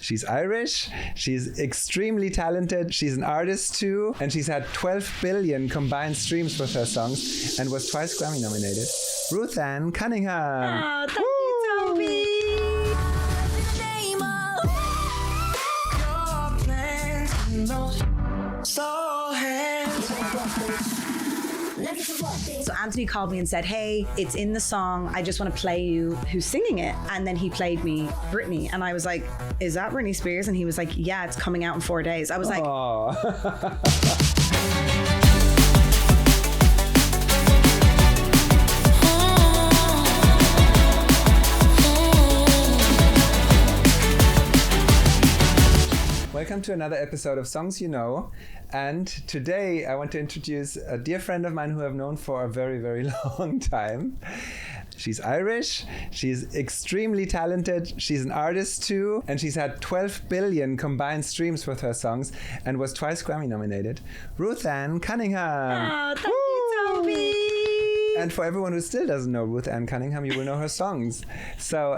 She's Irish. She's extremely talented. She's an artist too. And she's had 12 billion combined streams with her songs and was twice Grammy nominated. Ruth Anne Cunningham. Oh, thank you, Toby. So Anthony called me and said, hey, it's in the song. I just want to play you who's singing it. And then he played me Britney. And I was like, is that Britney Spears? And he was like, yeah, it's coming out in 4 days. I was like, Welcome to another episode of Songs You Know. And today I want to introduce a dear friend of mine who I've known for a very, very long time. She's Irish. She's extremely talented. She's an artist too. And she's had 12 billion combined streams with her songs and was twice Grammy nominated. Ruth Anne Cunningham. oh, thank you, Toby. And for everyone who still doesn't know Ruth Anne Cunningham, you will know her songs. So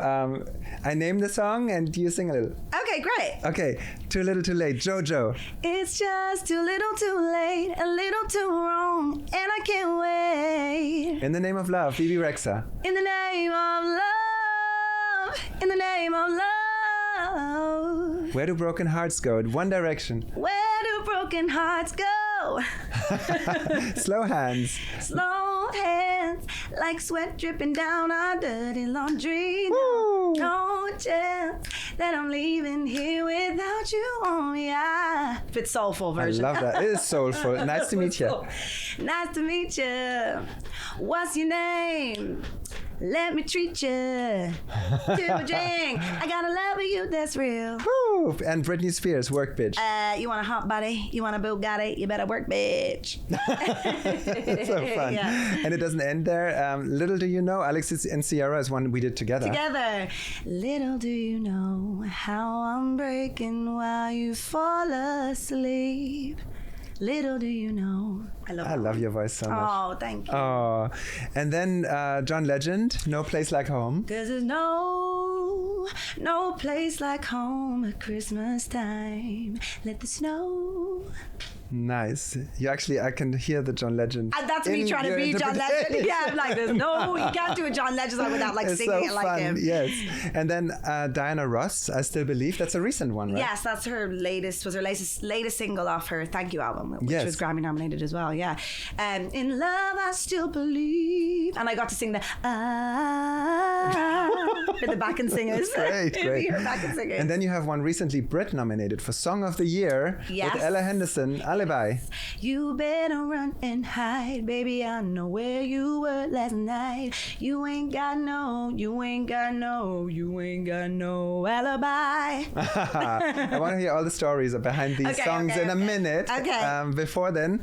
I name the song and you sing a little. Okay, great. Okay, Too Little Too Late, JoJo. It's just too little too late, a little too wrong, and I can't wait. In the Name of Love, Bebe Rexha. In the name of love, in the name of love. Where Do Broken Hearts Go? One Direction. Where do broken hearts go? Slow Hands. Slow hands, like sweat dripping down our dirty laundry. Woo. No chance that I'm leaving here without you. Oh yeah, bit soulful version. I love that. It is soulful. Nice to meet you. Nice to meet you. What's your name? Let me treat you to a drink. I got a love with you that's real. Woo. And Britney Spears, Work Bitch. You want a hot body? You want a Bugatti? You better work, bitch. It's so fun. Yeah. And it doesn't end there. Little Do You Know, Alexis and Ciara is one we did together. Little do you know how I'm breaking while you fall asleep. Little do you know. I love your voice so much. Oh, thank you. Oh, and then John Legend, No Place Like Home. 'Cause there's no place like home at Christmas time. Let the snow. Nice. I can hear the John Legend. And that's me trying to be John Legend. Yeah, I'm like, there's no, you can't do a John Legend song without like It's singing so it like fun. him. Yes. And then Diana Ross, I Still Believe. That's a recent one, right? Yes, that's her latest single off her Thank You album, which was Grammy nominated as well. Yeah. In love, I still believe. And I got to sing the for the backing singers. Great. Her backing singers. And then you have one recently Brit nominated for Song of the Year with Ella Henderson, Alibi. You better run and hide, baby. I know where you were last night. You ain't got no alibi. I want to hear all the stories behind these songs in a minute. Okay. Before then,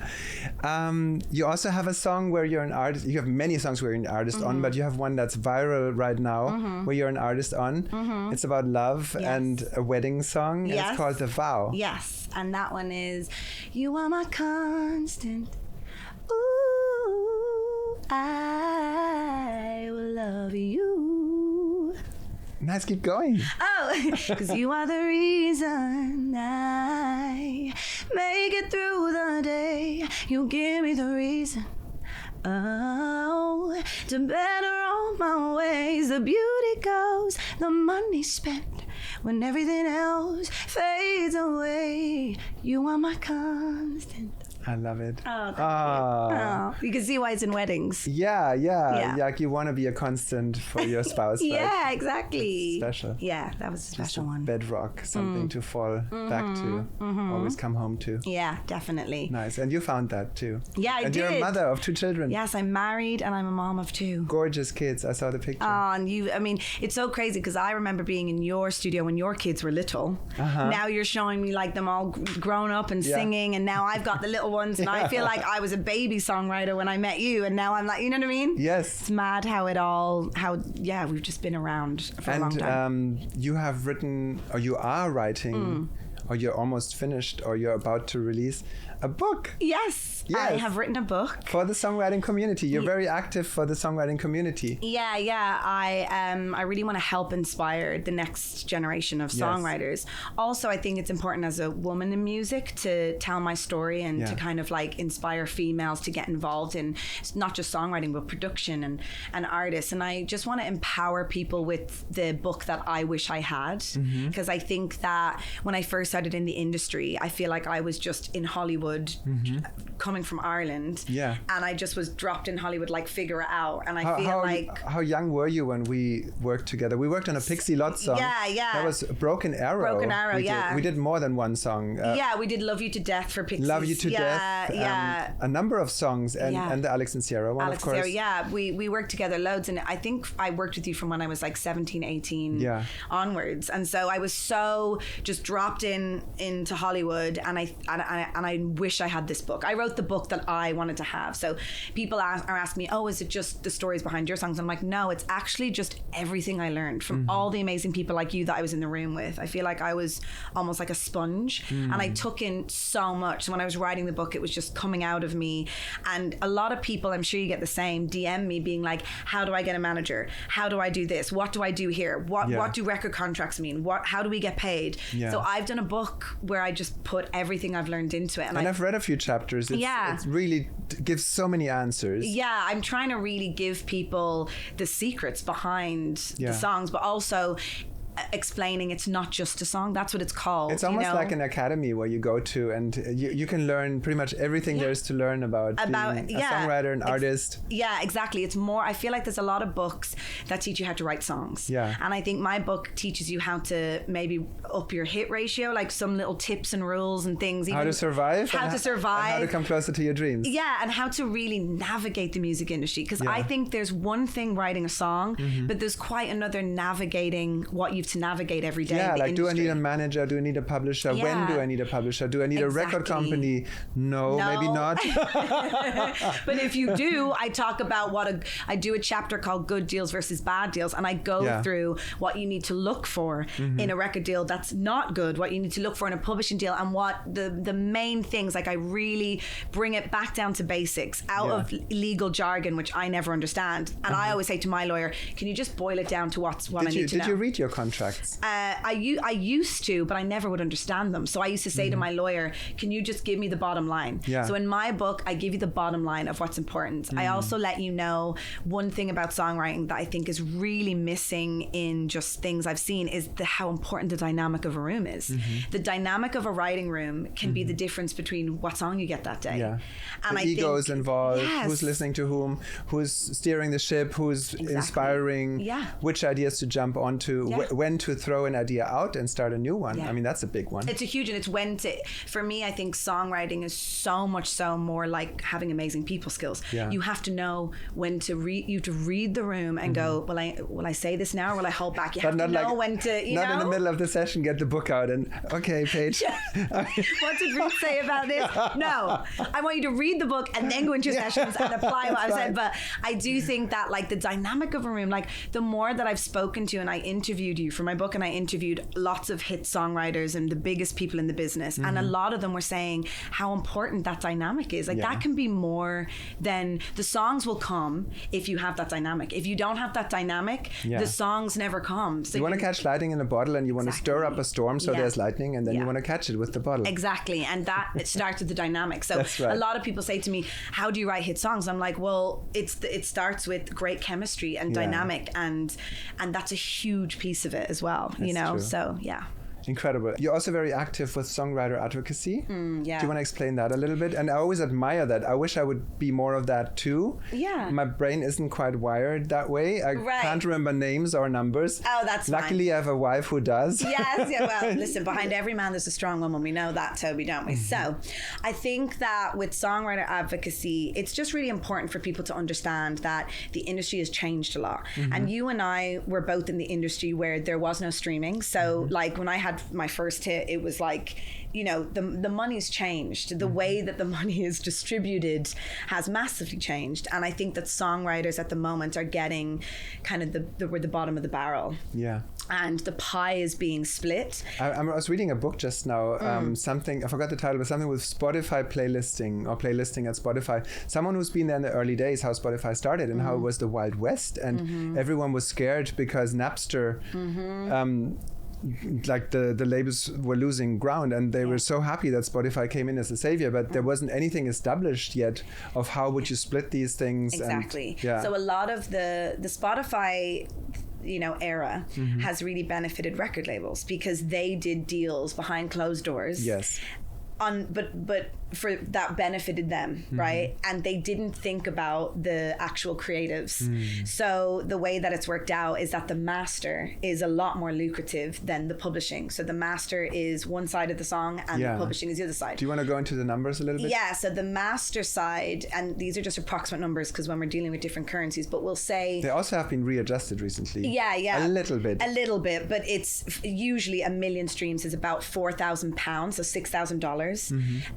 you also have a song where you're an artist. You have many songs where you're an artist on, but you have one that's viral right now where you're an artist on. It's about love and a wedding song. And it's called The Vow. Yes, and that one is, you are my constant. Ooh, I will love you. Nice, keep going. Oh, because you are the reason I make it through the day. You give me the reason. Oh, to better all my ways. The beauty goes, the money spent. When everything else fades away, you are my constant. I love it. Oh, thank you. Oh, you can see why it's in weddings. Yeah. Like you want to be a constant for your spouse. Yeah, right? exactly. It's special. Yeah, that was a special one. Bedrock, something to fall back to, always come home to. Yeah, definitely. Nice. And you found that too. Yeah, I did. And you're a mother of 2 children. Yes, I'm married and I'm a mom of 2. Gorgeous kids. I saw the picture. And it's so crazy because I remember being in your studio when your kids were little. Now you're showing me like them all grown up and singing, and now I've got the little ones, and I feel like I was a baby songwriter when I met you, and now I'm like, you know what I mean? Yes. It's mad we've just been around for a long time. And you have written, or you are writing, or you're almost finished, or you're about to release a book. Yes, I have written a book. For the songwriting community. You're very active for the songwriting community. Yeah. I really want to help inspire the next generation of songwriters. Also, I think it's important as a woman in music to tell my story and to kind of like inspire females to get involved in not just songwriting, but production and artists. And I just want to empower people with the book that I wish I had. Because I think that when I first started in the industry, I feel like I was just in Hollywood, coming from Ireland. Yeah. And I just was dropped in Hollywood, like figure it out. And I feel like... How young were you when we worked together? We worked on a Pixie Lott song. Yeah. That was Broken Arrow. We did more than one song. We did Love You to Death for Pixies. Love You to Death. Yeah. A number of songs and the Alex and Sierra one, of course. Sierra, we worked together loads. And I think I worked with you from when I was like 17, 18 onwards. And so I was so just dropped into Hollywood, and I wish I had this book. I wrote the book that I wanted to have. So people are asking me, oh, is it just the stories behind your songs? I'm like, no, it's actually just everything I learned from all the amazing people like you that I was in the room with. I feel like I was almost like a sponge, and I took in so much. So when I was writing the book, it was just coming out of me. And a lot of people, I'm sure you get the same, DM me being like, how do I get a manager? How do I do this? What do I do here? What do record contracts mean? How do we get paid? So I've done a book where I just put everything I've learned into it. And I've read a few chapters. It really gives so many answers. Yeah, I'm trying to really give people the secrets behind the songs, but also explaining it's not just a song. That's what it's called. It's almost like an academy where you go to and you can learn pretty much everything there is to learn about being a songwriter, an artist. Yeah, exactly. It's more, I feel like there's a lot of books that teach you how to write songs. Yeah. And I think my book teaches you how to maybe up your hit ratio, like some little tips and rules and things. How to survive. How to come closer to your dreams. Yeah, and how to really navigate the music industry. Because I think there's one thing writing a song, but there's quite another navigating what you've to navigate every day. Yeah, like industry. Do I need a manager? Do I need a publisher? Yeah. When do I need a publisher? Do I need a record company? No, maybe not. But if you do, I talk about I do a chapter called Good Deals versus Bad Deals, and I go through what you need to look for in a record deal that's not good, what you need to look for in a publishing deal, and what the main things, like I really bring it back down to basics, out of legal jargon, which I never understand. And I always say to my lawyer, can you just boil it down to what I need to know? Did you read your contracts? I used to, but I never would understand them. So I used to say to my lawyer, can you just give me the bottom line? Yeah. So in my book, I give you the bottom line of what's important. I also let you know one thing about songwriting that I think is really missing in just things I've seen is how important the dynamic of a room is. The dynamic of a writing room can be the difference between what song you get that day. Yeah. And the egos involved, who's listening to whom, who's steering the ship, who's inspiring, which ideas to jump onto, when to throw an idea out and start a new one. I mean, that's a big one. It's a huge, and it's when to, for me, I think songwriting is so much so more like having amazing people skills. You have to know when to read the room and go, will I say this now or will I hold back? You have to know when to, not in the middle of the session, get the book out and, okay, Paige. What did Ruth say about this? No, I want you to read the book and then go into your sessions and apply what I've said. But I do think that like the dynamic of a room, like the more that I've spoken to, and I interviewed you for my book, and I interviewed lots of hit songwriters and the biggest people in the business, and a lot of them were saying how important that dynamic is. Like that can be more than the songs will come if you have that dynamic. If you don't have that dynamic, the songs never come. So you want to catch lightning in a bottle, and you want to stir up a storm so there's lightning, and then you want to catch it with the bottle. Exactly, and that it starts with the dynamic. So a lot of people say to me, how do you write hit songs? I'm like, well, it starts with great chemistry and dynamic, and that's a huge piece of it as well. That's true. So Incredible. You're also very active with Songwriter Advocacy. Do you want to explain that a little bit? And I always admire that. I wish I would be more of that too. Yeah. My brain isn't quite wired that way. I can't remember names or numbers. Oh, that's Luckily, I have a wife who does. Yes. Yeah, well, listen, behind every man there's a strong woman. We know that, Toby, don't we? So I think that with Songwriter Advocacy, it's just really important for people to understand that the industry has changed a lot. And you and I were both in the industry where there was no streaming. So like when I had my first hit, it was like, you know, the money's changed. The way that the money is distributed has massively changed. And I think that songwriters at the moment are getting kind of we're the bottom of the barrel. Yeah. and the pie is being split. I was reading a book just now, something, I forgot the title, but something with Spotify playlisting or playlisting at Spotify. Someone who's been there in the early days, how Spotify started and how it was the Wild West, and everyone was scared because Napster, like the labels were losing ground, and they were so happy that Spotify came in as a savior, but there wasn't anything established yet of how would you split these things. Exactly. And, so a lot of the Spotify era has really benefited record labels because they did deals behind closed doors. Yes. But for that benefited them, right? And they didn't think about the actual creatives. So the way that it's worked out is that the master is a lot more lucrative than the publishing. So the master is one side of the song and the publishing is the other side. Do you want to go into the numbers a little bit? Yeah, so the master side, and these are just approximate numbers because when we're dealing with different currencies, but we'll say... They also have been readjusted recently. Yeah. A little bit, but it's usually 1 million streams is about £4,000, so $6,000.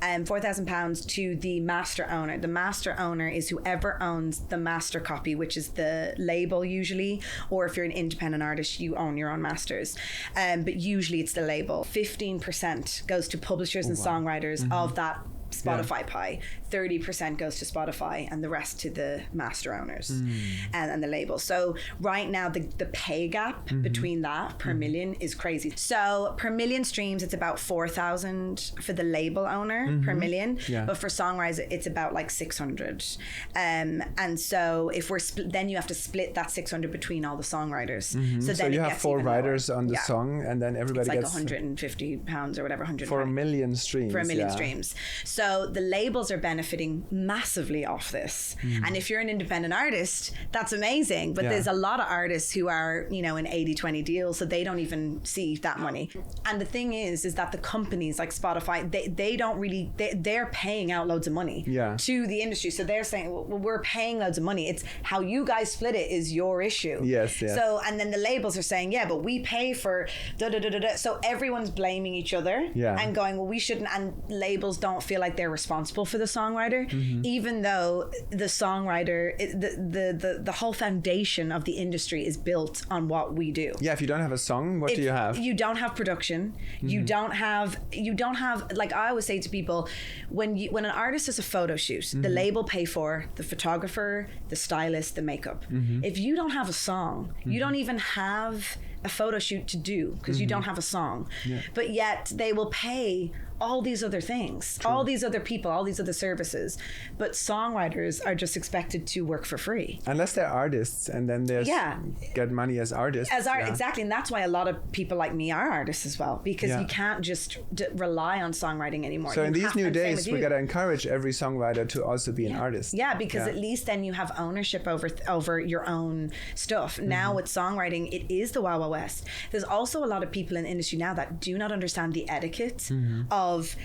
And £4,000 to the master owner. The master owner is whoever owns the master copy, which is the label usually, or if you're an independent artist, you own your own masters. But usually it's the label. 15% goes to publishers and songwriters of that Spotify pie. 30% goes to Spotify and the rest to the master owners and the label. So right now the pay gap between that per million is crazy. So per million streams it's about 4,000 for the label owner per million, but for songwriters it's about like 600. And so if we're then you have to split that 600 between all the songwriters. So then you have 4 writers on the song, and then everybody it's like gets £150 or whatever. 100 for 1 million streams. For 1 million streams. So the labels are benefiting massively off this. And if you're an independent artist, that's amazing. But there's a lot of artists who are, in 80-20 deals, so they don't even see that money. And the thing is that the companies like Spotify, they don't really, they're paying out loads of money to the industry. So they're saying, well, we're paying loads of money. It's how you guys split it is your issue. Yes. So, and then the labels are saying, but we pay for da-da-da-da-da. So everyone's blaming each other and going, well, we shouldn't, and labels don't feel like they're responsible for the songwriter, even though the songwriter, the whole foundation of the industry is built on what we do. Yeah, if you don't have a song, what do you have? You don't have production. You don't have, like I always say to people, when an artist does a photo shoot, the label pay for the photographer, the stylist, the makeup. If you don't have a song, you don't even have a photo shoot to do because you don't have a song. But yet they will pay all these other things, all these other people, all these other services. But songwriters are just expected to work for free. Unless they're artists, and then they get money as artists. Exactly, and that's why a lot of people like me are artists as well, because you can't just rely on songwriting anymore. So in these new days, we got to encourage every songwriter to also be an artist. Yeah, because at least then you have ownership over your own stuff. Now with songwriting, it is the Wild Wild West. There's also a lot of people in the industry now that do not understand the etiquette of,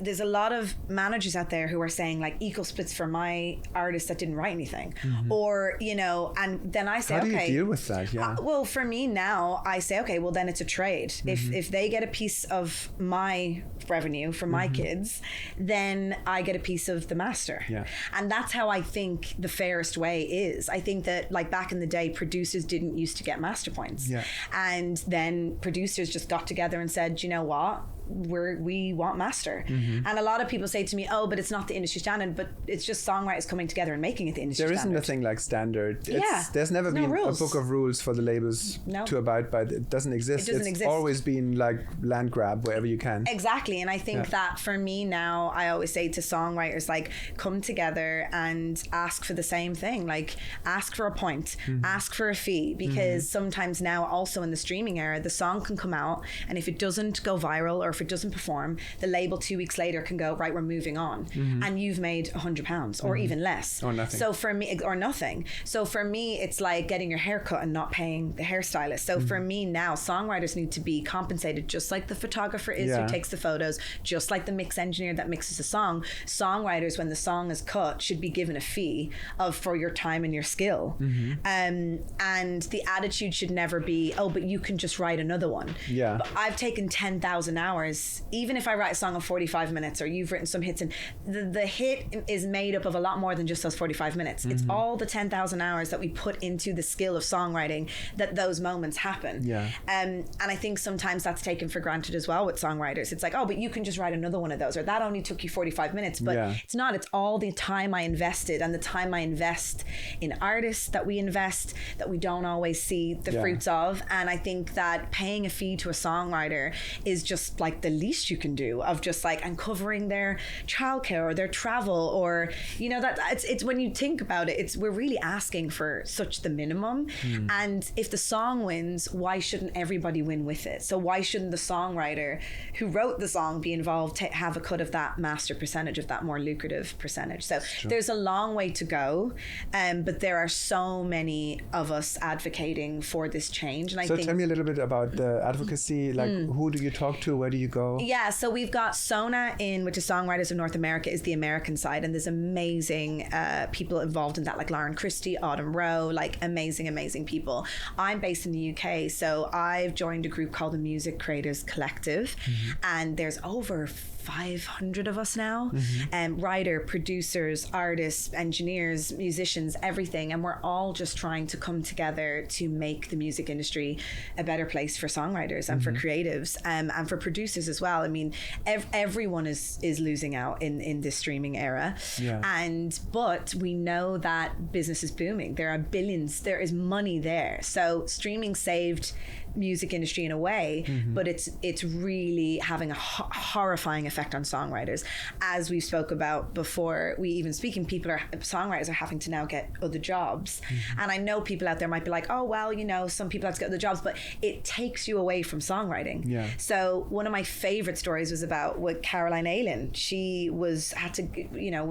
there's a lot of managers out there who are saying like equal splits for my artist that didn't write anything, or and then I say, how do you deal with that? Well, for me now, I say, okay, well then it's a trade. If they get a piece of my revenue from my kids, then I get a piece of the master. And that's how I think the fairest way is. I think that like back in the day, producers didn't used to get master points, and then producers just got together and said, you know what, we want master. And a lot of people say to me, oh, but it's not the industry standard, but it's just songwriters coming together and making it the industry standard. There isn't a thing like standard. There's never been a book of rules for the labels to abide by. It doesn't exist. It's always been like land grab wherever you can. Exactly. And I think that for me now, I always say to songwriters, like, come together and ask for the same thing. Like, ask for a point, ask for a fee, because sometimes now also in the streaming era, the song can come out, and if it doesn't go viral or if it doesn't perform, the label 2 weeks later can go, right, we're moving on. And you've made £100 or even less. Or nothing. So for me, or nothing. So for me, it's like getting your hair cut and not paying the hairstylist. So for me now, songwriters need to be compensated just like the photographer is who takes the photos, just like the mix engineer that mixes the song. Songwriters, when the song is cut, should be given a fee for your time and your skill. And the attitude should never be, oh, but you can just write another one. But I've taken 10,000 hours hours, even if I write a song of 45 minutes or you've written some hits, and the hit is made up of a lot more than just those 45 minutes. It's all the 10,000 hours that we put into the skill of songwriting that those moments happen. Yeah. And I think sometimes that's taken for granted as well with songwriters. It's like, oh, but you can just write another one of those, or that only took you 45 minutes. But it's not. It's all the time I invested, and the time I invest in artists that we invest that we don't always see the fruits of. And I think that paying a fee to a songwriter is just like the least you can do, of just like, and covering their childcare or their travel, or that it's when you think about it, we're really asking for such the minimum. And if the song wins, why shouldn't everybody win with it? So why shouldn't the songwriter who wrote the song be involved, have a cut of that master percentage, of that more lucrative percentage? So there's a long way to go, but there are so many of us advocating for this change. And I think, tell me a little bit about the advocacy. Like, who do you talk to? Where do you go? Yeah, so we've got SONA which is Songwriters of North America, is the American side, and there's amazing people involved in that, like Lauren Christie, Autumn Rowe, like amazing people. I'm based in the UK, so I've joined a group called the Music Creators Collective, and there's over 500 of us now, writer, producers, artists, engineers, musicians, everything, and we're all just trying to come together to make the music industry a better place for songwriters and for creatives, and for producers as well. I mean, everyone is losing out in this streaming era, but we know that business is booming. There are billions, there is money there. So streaming saved music industry in a way, but it's really having a horrifying effect on songwriters. As we spoke about before we even speaking, songwriters are having to now get other jobs. And I know people out there might be like, oh, well, some people have to get other jobs, but it takes you away from songwriting. So one of my favorite stories was about with Caroline Aylan. She was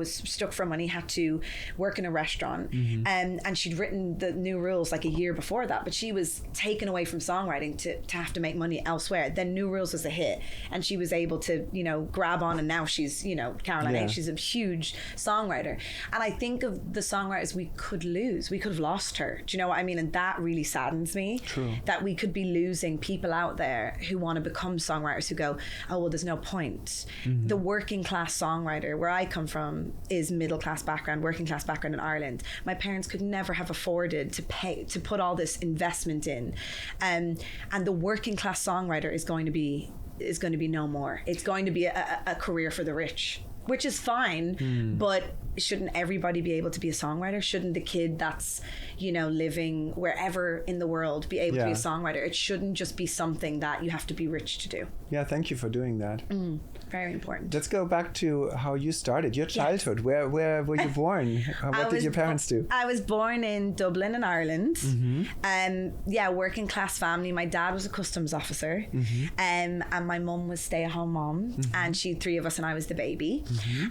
stuck for money, had to work in a restaurant, and she'd written the new rules like a year before that, but she was taken away from songwriting to have to make money elsewhere. Then New Rules was a hit, and she was able to grab on, and now she's Caroline Aylan, she's a huge songwriter. And I think of the songwriters we could have lost her. Do you know what I mean? And that really saddens me. True. That we could be losing people out there who want to become songwriters, who go, oh, well, there's no point. The working class songwriter, where I come from, is middle class background, working class background in Ireland. My parents could never have afforded to put all this investment in, and the working class songwriter is going to be no more. It's going to be a career for the rich, which is fine, but shouldn't everybody be able to be a songwriter? Shouldn't the kid that's living wherever in the world be able to be a songwriter? It shouldn't just be something that you have to be rich to do. Yeah, thank you for doing that. Very important. Let's go back to how you started, your childhood. Where were you born? What did your parents do? I was born in Dublin in Ireland. Working class family. My dad was a customs officer, and my mum was stay-at-home mom, and she had 3 of us, and I was the baby.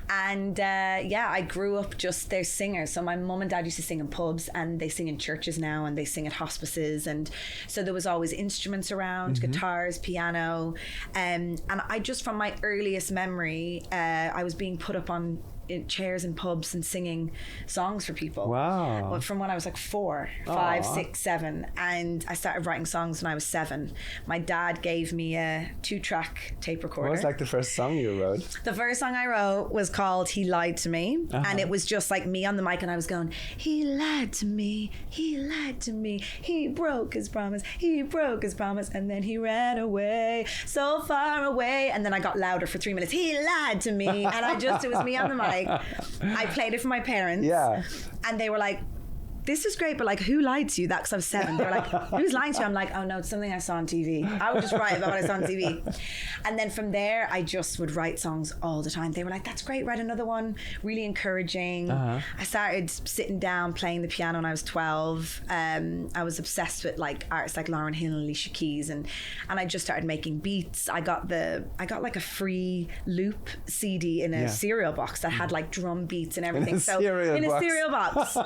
And I grew up they're singers. So my mum and dad used to sing in pubs, and they sing in churches now, and they sing at hospices, and so there was always instruments around, guitars, piano, and I just, from my earliest memory, I was being put up on chairs in pubs and singing songs for people. Wow. Well, from when I was like 4, 5, 6, 7, and I started writing songs when I was 7. My dad gave me a 2-track tape recorder. What was like the first song you wrote? The first song I wrote was called He Lied to Me, and it was just like me on the mic, and I was going, he lied to me, he lied to me, he broke his promise, and then he ran away, so far away, and then I got louder for 3 minutes, he lied to me, and it was me on the mic. I played it for my parents, and they were like, this is great, but like, who lied to you? That, because I was 7. They were like, who's lying to you? I'm like, oh no, it's something I saw on TV. I would just write about what I saw on TV. And then from there, I just would write songs all the time. They were like, that's great, write another one. Really encouraging. I started sitting down, playing the piano when I was 12. I was obsessed with like artists like Lauryn Hill and Alicia Keys, and I just started making beats. I got like a free loop CD in a cereal box that had like drum beats and everything. In a cereal box.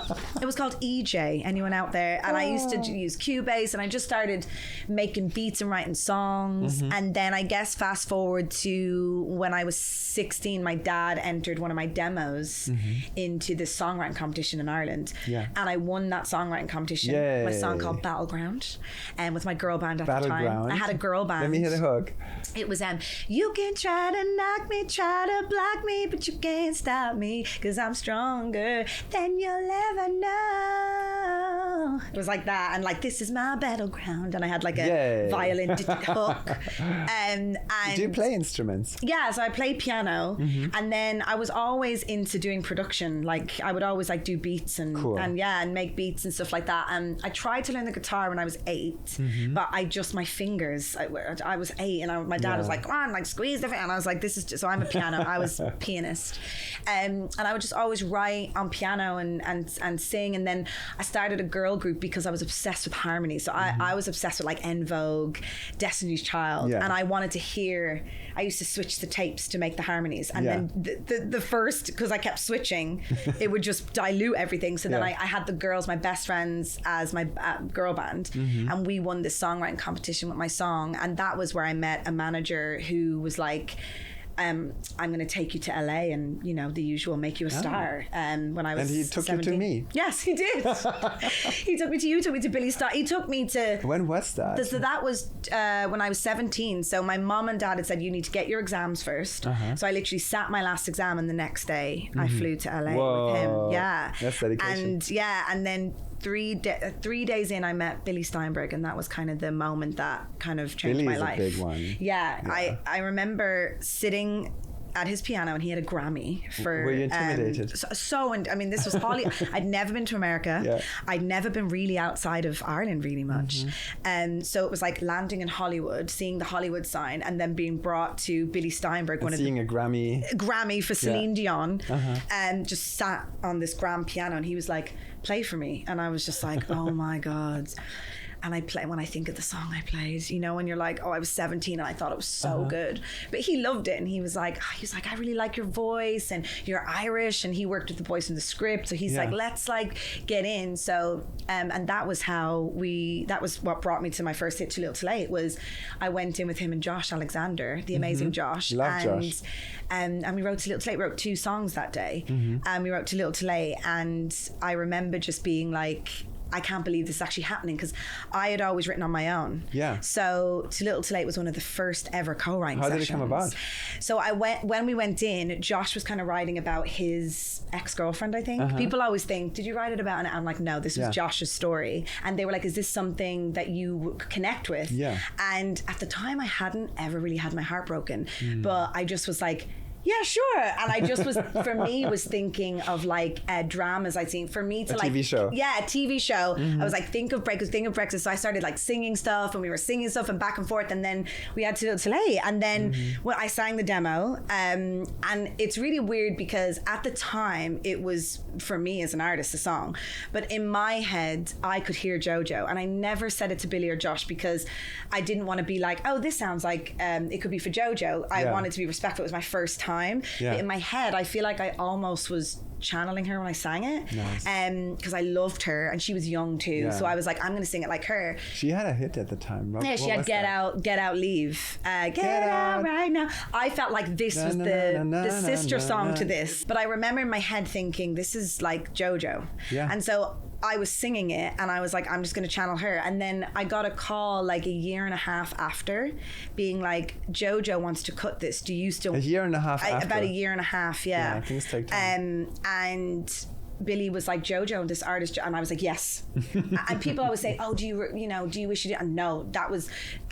It was called EJ. Anyone out there? And I used to use Cubase, and I just started making beats and writing songs. And then I guess fast forward to when I was 16, my dad entered one of my demos into this songwriting competition in Ireland. And I won that songwriting competition. My song called Battleground, and with my girl band at the time. I had a girl band. Let me hear the hook. It was you can try to knock me, try to block me, but you can't stop me, 'cause I'm stronger than you'll ever know. It was like that, and like, this is my battleground, and I had like a violin hook. And do you play instruments? Yeah, so I played piano, and then I was always into doing production. Like, I would always like do beats and make beats and stuff like that. And I tried to learn the guitar when I was 8, but my fingers, I was 8, and my dad was like, come on, like, squeeze the finger. And I was like, this is just, so I'm a piano. I was a pianist. And I would just always write on piano and sing. And then I started a girl group because I was obsessed with Harmonies. So I was obsessed with like En Vogue, Destiny's Child. And I wanted to hear, I used to switch the tapes to make the Harmonies. And then the first, because I kept switching, it would just dilute everything. So then I had the girls, my best friends, as my girl band. And we won this songwriting competition with my song. And that was where I met a manager who was like, I'm going to take you to LA and, you know, the usual, make you a star. When I was 17. And he took 17. You to me. Yes, he did. He took me to you, took me to Billy Star. He took me to... When was that? So that was when I was 17. So my mom and dad had said, you need to get your exams first. So I literally sat my last exam, and the next day I flew to LA with him. Yeah. That's dedication. And then 3 days in, I met Billy Steinberg, and that was kind of the moment that kind of changed my life. Billy's a big one. Yeah. I remember sitting at his piano, and he had a Grammy for... Were you intimidated? This was I'd never been to America. I'd never been really outside of Ireland really much. And so it was like landing in Hollywood, seeing the Hollywood sign, and then being brought to Billy Steinberg, and seeing a Grammy for Celine Dion, and just sat on this grand piano, and he was like, play for me. And I was just like, oh my God. And I play, when I think of the song I played, you know, when you're like, oh, I was 17 and I thought it was so good. But he loved it, and he was like, I really like your voice, and you're Irish, and he worked with the voice in the script. So he's like, let's like get in. So, and that was what brought me to my first hit, Too Little Too Late, was I went in with him and Josh Alexander, the amazing Josh. Love Josh. And we wrote Too Little Too Late, wrote 2 songs that day. And we wrote Too Little Too Late. And I remember just being like, I can't believe this is actually happening, because I had always written on my own. So Too Little Too Late was one of the first ever co-writing sessions. How did it come about? So when we went in, Josh was kind of writing about his ex-girlfriend, I think. People always think, did you write it about? And I'm like, no, this was Josh's story. And they were like, is this something that you connect with? And at the time, I hadn't ever really had my heart broken. But I just was like, yeah, sure. And I just was, for me, was thinking of like dramas I'd seen. For me to like... TV show. Yeah, a TV show. I was like, think of Breakfast. So I started like singing stuff, and we were singing stuff and back and forth. And then we had Too Little Too Late. And then when I sang the demo, and it's really weird because at the time, it was, for me as an artist, a song. But in my head, I could hear JoJo. And I never said it to Billy or Josh because I didn't want to be like, oh, this sounds like it could be for JoJo. I wanted to be respectful. It was my first time. But in my head, I feel like I almost was channeling her when I sang it, because I loved her, and she was young too. So I was like, I'm going to sing it like her. She had a hit at the time. Yeah, she had Get Out, Leave. Get Out Right Now. I felt like this was the sister song to this. But I remember in my head thinking, this is like JoJo. And so I was singing it, and I was like, I'm just going to channel her. And then I got a call like a year and a half after, being like, JoJo wants to cut this. Do you still... A year and a half after? About a year and a half, Yeah, things take time. And Billy was like, JoJo, this artist, and I was like, yes. And people always say, oh, do you wish you did? And no,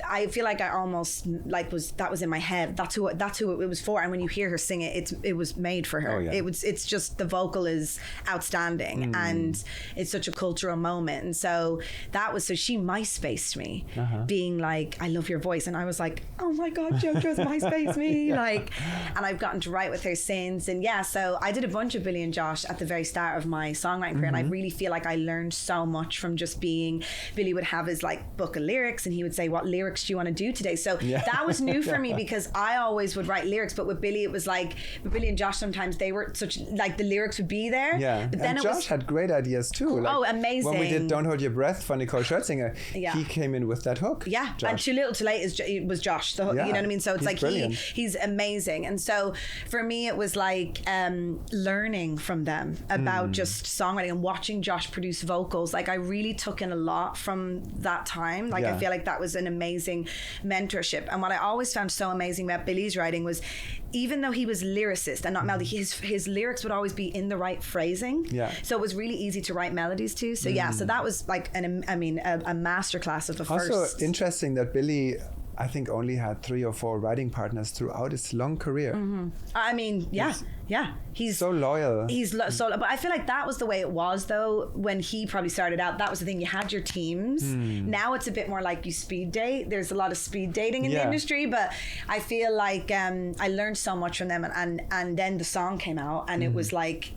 I feel like I almost like that was in my head. That's who it was for. And when you hear her sing it, it was made for her. It's just, the vocal is outstanding, and it's such a cultural moment. And so she MySpaced me, being like, I love your voice. And I was like, oh my God, JoJo's MySpaced me. And I've gotten to write with her since. And so I did a bunch of Billy and Josh at the very start of my songwriting career. And I really feel like I learned so much from just being, Billy would have his like book of lyrics and he would say, what lyrics do you want to do today? So that was new for me because I always would write lyrics, but with Billy, it was like, with Billy and Josh, sometimes they were such, like the lyrics would be there. Yeah, but then and Josh had great ideas too. Like amazing. When we did Don't Hold Your Breath for Nicole Scherzinger, he came in with that hook. Yeah, Josh. and Too Little Too Late was Josh, the hook, you know what I mean? So it's like he's amazing. And so for me, it was like learning from them about just songwriting and watching Josh produce vocals. Like I really took in a lot from that time. Like I feel like that was an amazing mentorship. And what I always found so amazing about Billy's writing was, even though he was lyricist and not melody, his lyrics would always be in the right phrasing. Yeah. So it was really easy to write melodies to. So so that was like a masterclass of the first. Also interesting that Billy, I think, only had 3 or 4 writing partners throughout his long career. I mean, he's so loyal. But I feel like that was the way it was though when he probably started out. That was the thing. You had your teams. Now it's a bit more like you speed date. There's a lot of speed dating in the industry, but I feel like I learned so much from them. And then the song came out, and it was like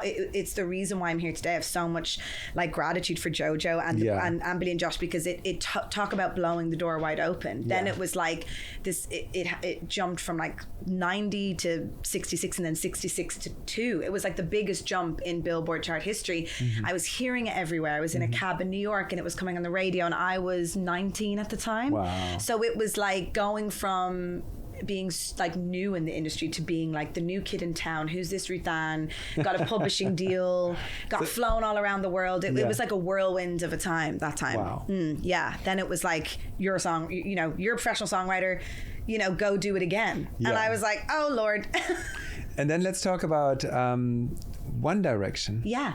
it's the reason why I'm here today. I have so much like gratitude for JoJo and Billy and Josh, because it talk about blowing the door wide open. Then it was like this. It jumped from like 90 to 66 and then 66 to 2. It was like the biggest jump in Billboard chart history. I was hearing it everywhere. I was in a cab in New York and it was coming on the radio, and I was 19 at the time. Wow. So it was like going from being like new in the industry to being like the new kid in town. Who's this Ruth Anne? Got a publishing deal, got flown all around the world. It was like a whirlwind of a time that time. Wow. Then it was like, you're a song, you're a professional songwriter, go do it again. And I was like, oh Lord. And then let's talk about One Direction. Yeah,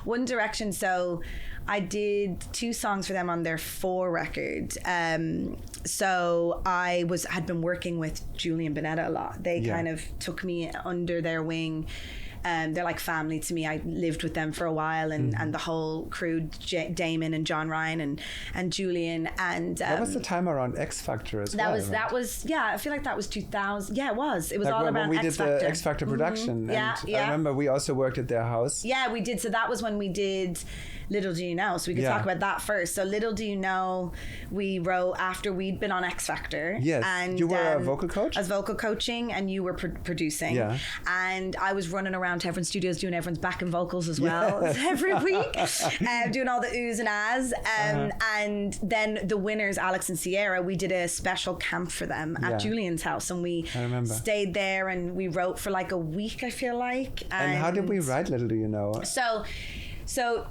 One Direction. So I did 2 songs for them on their 4 record. So I had been working with Julie and Bonetta a lot. They kind of took me under their wing. They're like family to me. I lived with them for a while, and the whole crew, Damon and John Ryan and Julian. And that was the time around X Factor as well. That was I feel like that was 2000. Yeah, it was. It was like all when around we X did Factor. the X Factor production. I remember we also worked at their house. Yeah, we did. So that was when we did Little Do You Know. So we could talk about that first. So Little Do You Know, we wrote after we'd been on X Factor. Yes. And you were a vocal coach? I was vocal coaching, and you were producing. Yeah. And I was running around to everyone's studios doing everyone's backing vocals as well every week, doing all the oohs and ahs. And then the winners, Alex and Sierra, we did a special camp for them at Julian's house, and we stayed there and we wrote for like a week, I feel like. And how did we write Little Do You Know? So,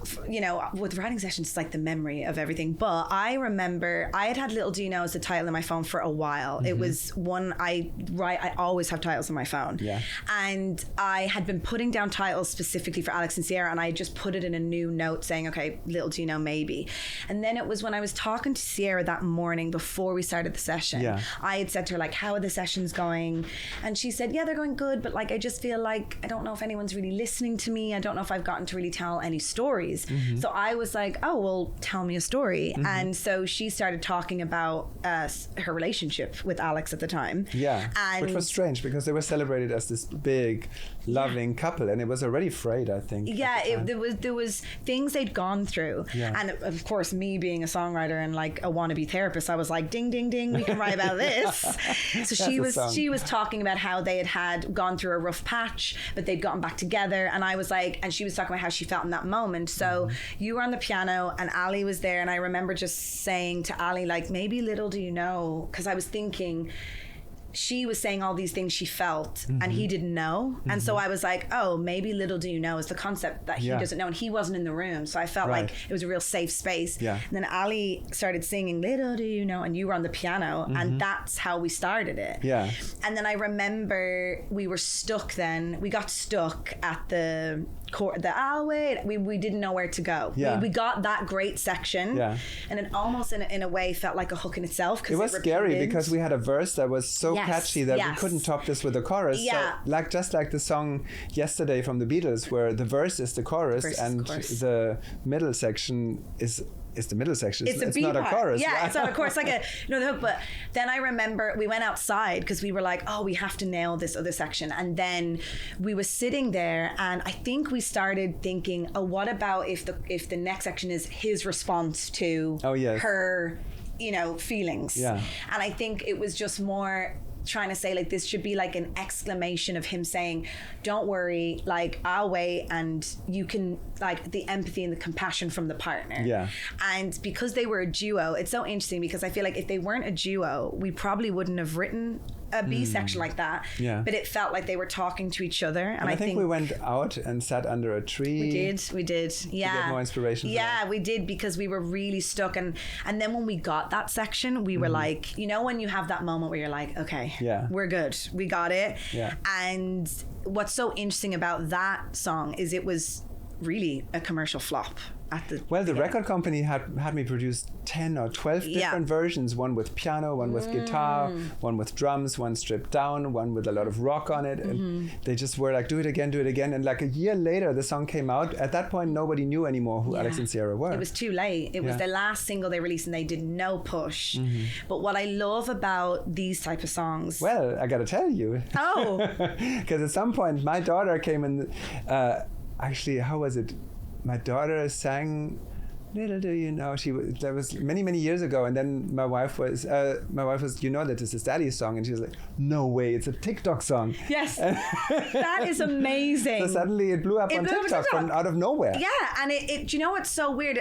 with writing sessions, it's like the memory of everything. But I remember I had Little Do You Know as the title in my phone for a while. It was one I always have titles on my phone. Yeah. And I had been putting down titles specifically for Alex and Sierra, and I just put it in a new note saying, okay, Little Do You Know, maybe. And then it was when I was talking to Sierra that morning before we started the session, I had said to her, like, how are the sessions going? And she said, yeah, they're going good, but like, I just feel like I don't know if anyone's really listening to me. I don't know if I've gotten to really tell any stories. So I was like, oh, well, tell me a story. And so she started talking about her relationship with Alex at the time. Yeah, and which was strange because they were celebrated as this big, loving couple, and it was already frayed, I think. Yeah, there was things they'd gone through. Yeah. And of course, me being a songwriter and like a wannabe therapist, I was like, ding, ding, ding, we can write about this. So she was talking about how they had gone through a rough patch, but they'd gotten back together. And I was like, and she was talking about how she felt in that moment. So you were on the piano and Ali was there, and I remember just saying to Ali, like, maybe Little Do You Know, because I was thinking she was saying all these things she felt and he didn't know. And so I was like, oh, maybe Little Do You Know is the concept that he doesn't know, and he wasn't in the room. So I felt like it was a real safe space. Yeah. And then Ali started singing Little Do You Know, and you were on the piano, and that's how we started it. Yeah. And then I remember we were stuck then. We got stuck at the I'll wait. We didn't know where to go. Yeah. We got that great section. Yeah. And it almost in a way felt like a hook in itself. It was scary because we had a verse that was so catchy that we couldn't top this with the chorus. Yeah. So just like the song Yesterday from the Beatles, where the verse is the chorus and the middle section is it's the middle section. It's not a chorus. Yeah, it's not a chorus, like the hook. But then I remember we went outside because we were like, oh, we have to nail this other section. And then we were sitting there, and I think we started thinking, oh, what about if the next section is his response to her, feelings? Yeah. And I think it was just more trying to say, like, this should be like an exclamation of him saying, don't worry, like, I'll wait, and you can, like, the empathy and the compassion from the partner. Yeah. And because they were a duo, it's so interesting because I feel like if they weren't a duo, we probably wouldn't have written a B section like that. Yeah. But it felt like they were talking to each other. And I think we went out and sat under a tree. We did. Yeah. To get more inspiration. Yeah, we did, because we were really stuck. And then when we got that section, we were like, when you have that moment where you're like, okay, we're good. We got it. Yeah. And what's so interesting about that song is it was really a commercial flop. The record company had me produce 10 or 12 different versions, one with piano, one with guitar, one with drums, one stripped down, one with a lot of rock on it. And they just were like, do it again. And like a year later, the song came out. At that point, nobody knew anymore who Alex and Sierra were. It was too late. It was the last single they released, and they did no push. But what I love about these type of songs... Well, I got to tell you. Oh. Because at some point, my daughter came in... actually, how was it? My daughter sang Little Do You Know. That was many years ago, and then my wife was that this is Daddy's song, and she was like, no way, it's a TikTok song. Yes. That is amazing. So suddenly it blew up on TikTok from out of nowhere. Yeah, and it do you know what's so weird?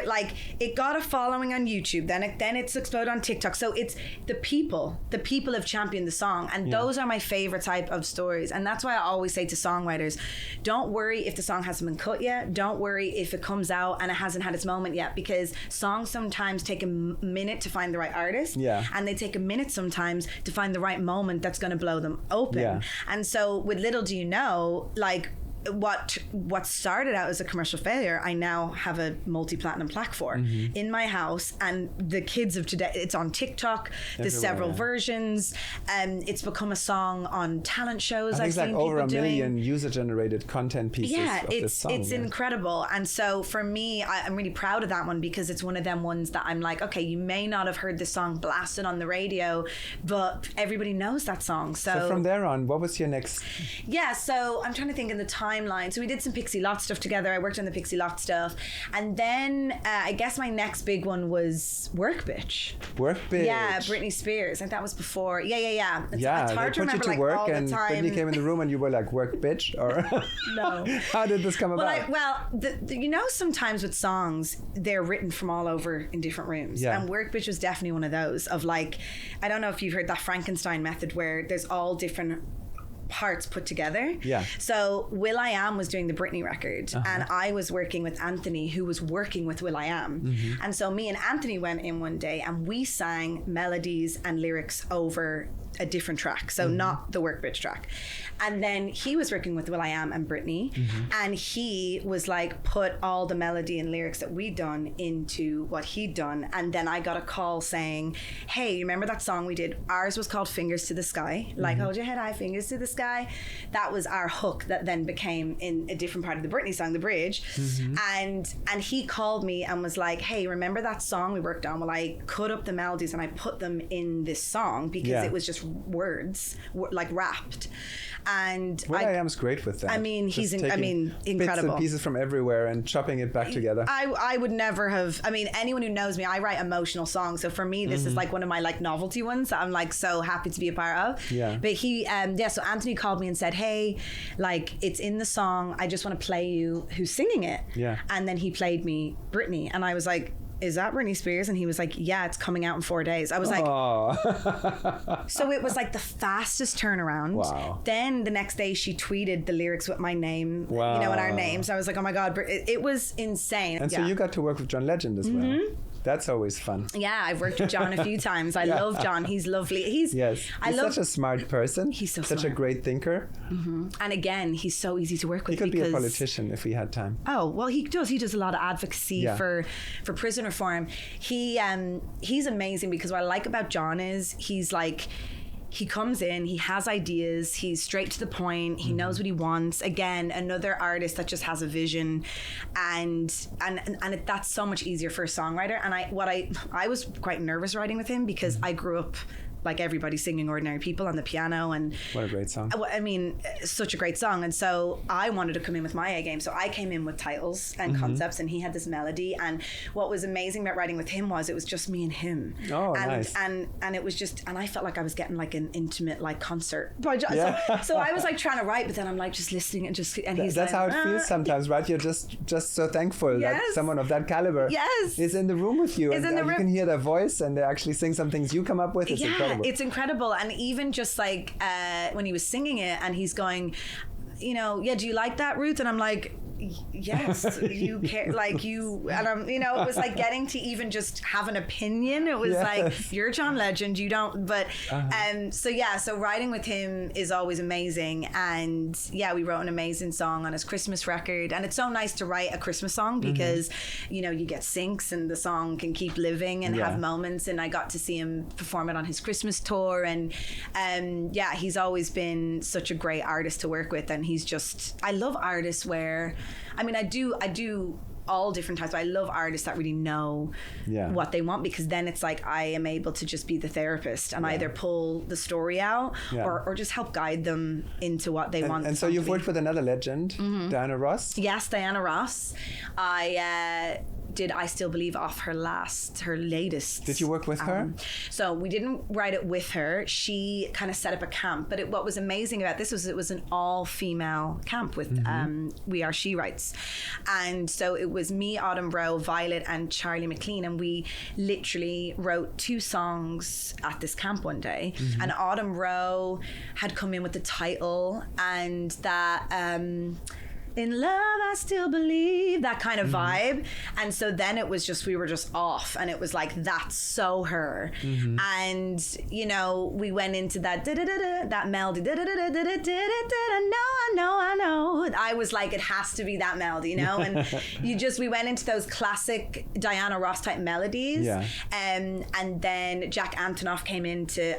It got a following on YouTube, then it's exploded on TikTok. So it's the people have championed the song, and those are my favorite type of stories. And that's why I always say to songwriters, don't worry if the song hasn't been cut yet. Don't worry if it comes out and it hasn't had its moment yet, because songs sometimes take a minute to find the right artist, and they take a minute sometimes to find the right moment that's going to blow them open. And so with Little Do You Know, like, what started out as a commercial failure, I now have a multi-platinum plaque for in my house, and the kids of today, it's on TikTok. There's several versions, and it's become a song on talent shows. I've seen like over 1 million user-generated content pieces. of this song. It's incredible. And so for me, I'm really proud of that one, because it's one of them ones that I'm like, okay, you may not have heard this song blasted on the radio, but everybody knows that song. So from there on, what was your next? Yeah, so I'm trying to think in the timeline. So we did some Pixie Lott stuff together. I worked on the Pixie Lott stuff. And then I guess my next big one was Work Bitch. Work Bitch. Yeah, Britney Spears. Like that was before. Yeah. It's hard to put remember, you to work, all and the time. Britney came in the room and you were like, work bitch? Or no. How did this come about? Sometimes with songs, they're written from all over in different rooms. Yeah. And Work Bitch was definitely one of those of like, I don't know if you've heard that Frankenstein method where there's all different parts put together. Yeah. So will.i.am was doing the Britney record, and I was working with Anthony, who was working with will.i.am. And so me and Anthony went in one day and we sang melodies and lyrics over a different track, so not the Work Bitch track. And then he was working with will.i.am and Britney, and he was like, put all the melody and lyrics that we'd done into what he'd done. And then I got a call saying, hey, you remember that song we did? Ours was called Fingers to the Sky, like hold your head high, fingers to the sky. That was our hook that then became in a different part of the Britney song, the bridge. And he called me and was like, hey, remember that song we worked on? Well, I cut up the melodies and I put them in this song because it was just words, like rapped. And will.i.am's great with that. I mean, he's incredible. Bits and pieces from everywhere and chopping it back together. I would never have. I mean, anyone who knows me, I write emotional songs. So for me, this is like one of my like novelty ones that I'm like so happy to be a part of. Yeah. But he, so Anthony called me and said, hey, like it's in the song. I just want to play you who's singing it. Yeah. And then he played me Britney, and I was like, is that Britney Spears? And he was like, yeah, it's coming out in 4 days. I was like, so it was like the fastest turnaround. Wow. Then the next day she tweeted the lyrics with my name, and our names. I was like, oh my God, it was insane. And so you got to work with John Legend as well. That's always fun. Yeah, I've worked with John a few times. I love John. He's lovely. He's such a smart person. He's so such smart. a great thinker. And again, he's so easy to work with. He could be a politician if he had time. Oh, well, he does. He does a lot of advocacy for prison reform. He's amazing, because what I like about John is he's like, he comes in, he has ideas, he's straight to the point, he knows what he wants. Again, another artist that just has a vision, and that's so much easier for a songwriter. And I was quite nervous writing with him because I grew up like everybody singing Ordinary People on the piano, and what a great song. I mean, such a great song. And so I wanted to come in with my A game. So I came in with titles and concepts, and he had this melody. And what was amazing about writing with him was it was just me and him. Oh, nice. And it was just, and I felt like I was getting like an intimate like concert. So I was like trying to write, but then I'm like just listening and he's that's like, how it feels sometimes, right? You're just so thankful that someone of that caliber is in the room with you, and you can hear their voice, and they actually sing some things you come up with. It's incredible. It's incredible. And even just like when he was singing it and he's going, you know, do you like that, Ruth? And I'm like, yes, you care, like you, and I'm, you know, it was like getting to even just have an opinion. It was like, you're John Legend, you don't, but so writing with him is always amazing. And we wrote an amazing song on his Christmas record, and it's so nice to write a Christmas song because you know, you get syncs and the song can keep living and have moments. And I got to see him perform it on his Christmas tour, and he's always been such a great artist to work with. And he's just, I love artists where, I mean, I do all different types, but I love artists that really know what they want, because then it's like I am able to just be the therapist and either pull the story out or just help guide them into what they want. And so you've worked with another legend, Diana Ross? Yes, Diana Ross. I did I Still Believe off her latest. Did you work with her? So we didn't write it with her. She kind of set up a camp, but what was amazing about this was it was an all-female camp with We Are She Writes. And so it was me, Autumn Rowe, Violet and Charlie McLean, and we literally wrote 2 songs at this camp one day. And Autumn Rowe had come in with the title and that in love I still believe, that kind of vibe. And so then it was just, we were just off, and it was like, that's so her. And you know, we went into that that melody, I know. I was like, it has to be that melody, you know. And we went into those classic Diana Ross type melodies. And then Jack Antonoff came in to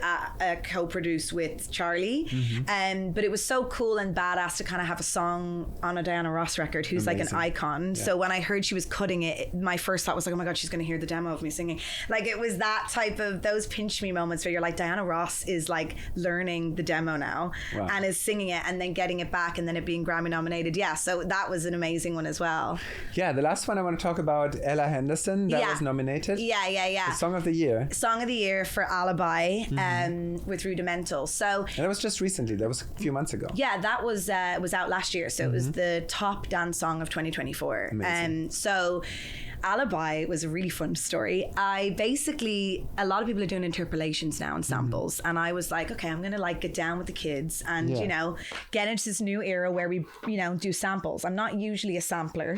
co-produce with Charlie. But it was so cool and badass to kind of have a song on a Diana Ross record, who's like an icon. So when I heard she was cutting it, my first thought was like, oh my God, she's going to hear the demo of me singing. Like, it was that type of, those pinch me moments where you're like, Diana Ross is like learning the demo now and is singing it and then getting it back and then it being Grammy nominated. So that was an amazing one as well. The last one I want to talk about, Ella Henderson, that was nominated. The Song of the Year. Song of the Year for Alibi with Rudimental. So, and that was just recently, that was a few months ago. That was out last year. So it was the top dance song of 2024. So Alibi was a really fun story. A lot of people are doing interpolations now and samples, and I was like, okay, I'm gonna like get down with the kids and you know, get into this new era where we, you know, do samples. I'm not usually a sampler,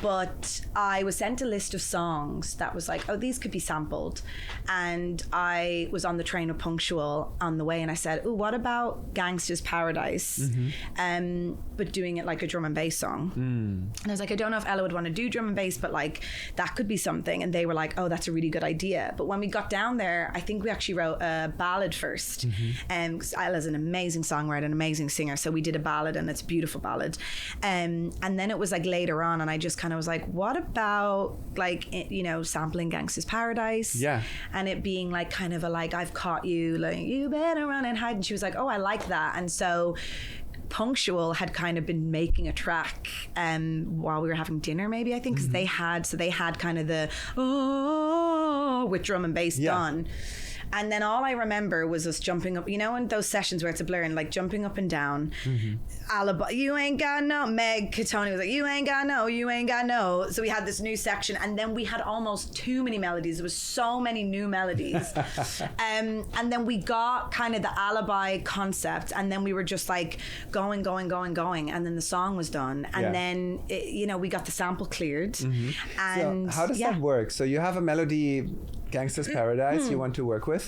but I was sent a list of songs that was like, oh, these could be sampled, and I was on the train of Punctual on the way, and I said, oh, what about Gangsta's Paradise, but doing it like a drum and bass song. And I was like, I don't know if Ella would want to do drum and bass, but like that could be something. And they were like, oh, that's a really good idea. But when we got down there, I think we actually wrote a ballad first. And Ella's an amazing songwriter, an amazing singer, so we did a ballad, and it's a beautiful ballad. And then it was like later on, and I just kind of was like, what about like, you know, sampling Gangsta's Paradise, and it being like kind of a like, I've caught you, like you better run and hide. And she was like, oh, I like that. And so Punctual had kind of been making a track while we were having dinner, maybe, I think, because they had kind of the with drum and bass done. And then all I remember was us jumping up, you know, in those sessions where it's a blur, and like jumping up and down. Alibi, you ain't got no. Meg Katoni was like, you ain't got no. So we had this new section, and then we had almost too many melodies. There was so many new melodies. And then we got kind of the Alibi concept, and then we were just like going. And then the song was done. And then, you know, we got the sample cleared. And so how does that work? So you have a melody, Gangsta's Paradise, you want to work with.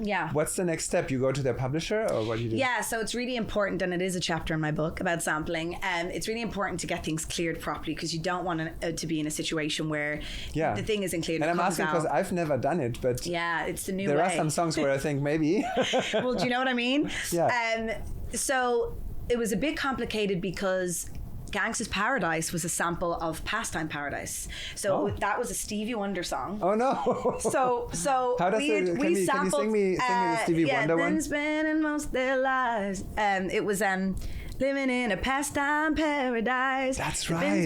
Yeah. What's the next step? You go to their publisher, or what do you do? Yeah, so it's really important, and it is a chapter in my book about sampling. It's really important to get things cleared properly, because you don't want to be in a situation where the thing isn't cleared. And I'm asking because I've never done it, but yeah, it's the new there way. are some songs where I think maybe. Well, do you know what I mean? Yeah. So it was a bit complicated because Gangsta's Paradise was a sample of Pastime Paradise. So that was a Stevie Wonder song. Oh no. So how does we can you sing me the Stevie Wonder one? Yeah, spending most of their lives. It was living in a pastime paradise. That's right.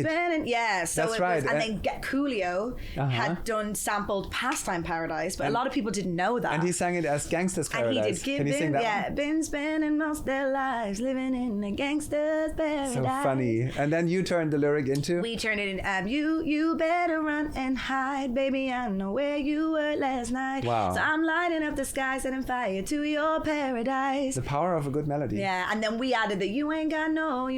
So that's right. Was, and then Coolio had done sampled Pastime Paradise, but a lot of people didn't know that. And he sang it as Gangsta's Paradise. And he did. Can you sing that? Yeah, been spending most of their lives living in a gangster's paradise. So funny. And then you turned the lyric into? We turned it in, you better run and hide, baby, I know where you were last night. Wow. So I'm lighting up the sky, setting fire to your paradise. The power of a good melody. Yeah, and then we added the you ain't got no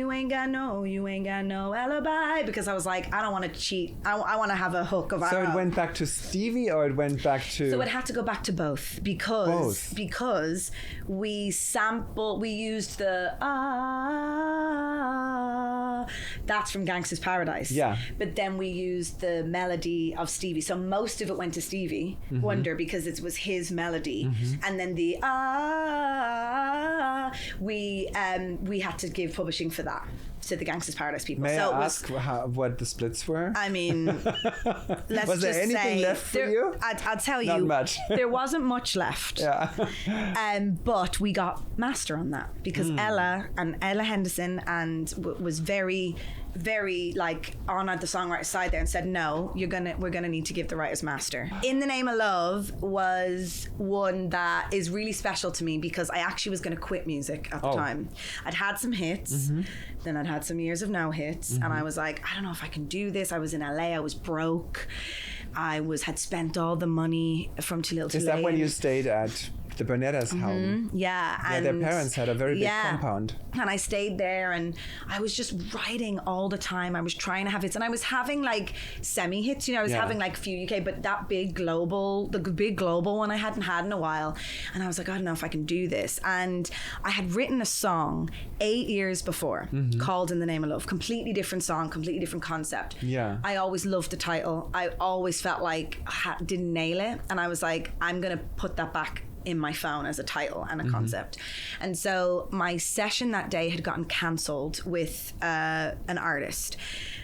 alibi, because I was like, I don't want to cheat. I want to have a hook of. So it went back to Stevie, or it went back to? So it had to go back to both, because we used the that's from Gangsta's Paradise. Yeah. But then we used the melody of Stevie. So most of it went to Stevie Wonder, because it was his melody, and then the we had to give publishing for that to the Gangsta's Paradise people. May I ask what the splits were? I mean, let's was there just anything say, left for you? I'll tell you, not much. There wasn't much left. Yeah. But we got master on that, because Ella Henderson was very like on the songwriter side there, and said, no, we're gonna need to give the writers master. In the Name of Love was one that is really special to me, because I actually was gonna quit music at the time. I'd had some hits, then I'd had some years of no hits, and I was like, I don't know if I can do this. I was in LA, I was broke, had spent all the money from Too Little Too Late. Is that when you stayed at the Bernettas' home? Yeah. And their parents had a very big compound. And I stayed there, and I was just writing all the time. I was trying to have hits, and I was having like semi-hits, I was having like a few UK, but the big global one I hadn't had in a while. And I was like, I don't know if I can do this. And I had written a song 8 years before called In the Name of Love. Completely different song, completely different concept. Yeah. I always loved the title. I always felt like I didn't nail it. And I was like, I'm going to put that back in my phone as a title and a concept. And so my session that day had gotten cancelled with an artist.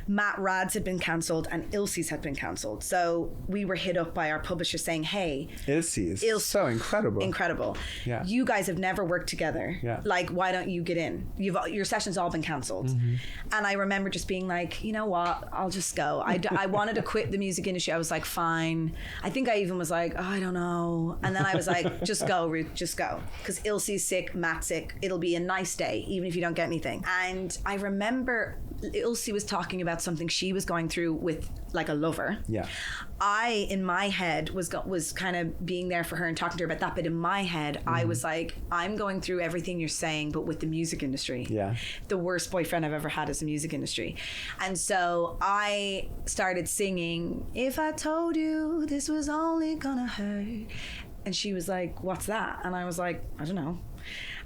Matt Rad's had been cancelled and Ilse's had been cancelled. So we were hit up by our publisher saying, hey, Ilse is so incredible. Incredible. Yeah. You guys have never worked together. Yeah. Like, why don't you get in? Your session's all been cancelled. And I remember just being like, you know what? I'll just go. I wanted to quit the music industry. I was like, fine. I think I even was like, oh, I don't know. And then I was like, just go, Ruth, just go. Because Ilse's sick, Matt's sick. It'll be a nice day, even if you don't get anything. And I remember Ilse was talking about something she was going through with like a lover. Yeah. I, in my head, was kind of being there for her and talking to her about that. But in my head, I was like, I'm going through everything you're saying, but with the music industry. Yeah. The worst boyfriend I've ever had is the music industry. And so I started singing, if I told you this was only gonna hurt. And she was like, what's that? And I was like, I don't know.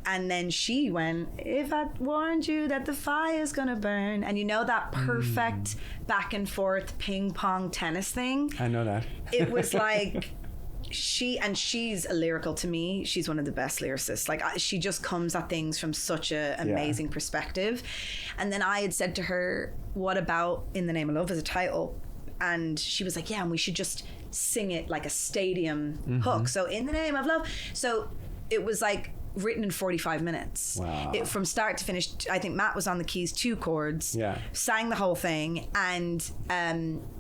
And then she went, if I warned you that the fire's gonna burn. And you know that perfect back and forth ping pong tennis thing? I know that. It was like, she's a lyrical to me. She's one of the best lyricists. Like she just comes at things from such an amazing perspective. And then I had said to her, what about In the Name of Love as a title? And she was like, yeah, and we should just sing it like a stadium hook. So In the Name of Love. So it was like written in 45 minutes. Wow. From start to finish. I think Matt was on the keys, 2 chords, sang the whole thing. And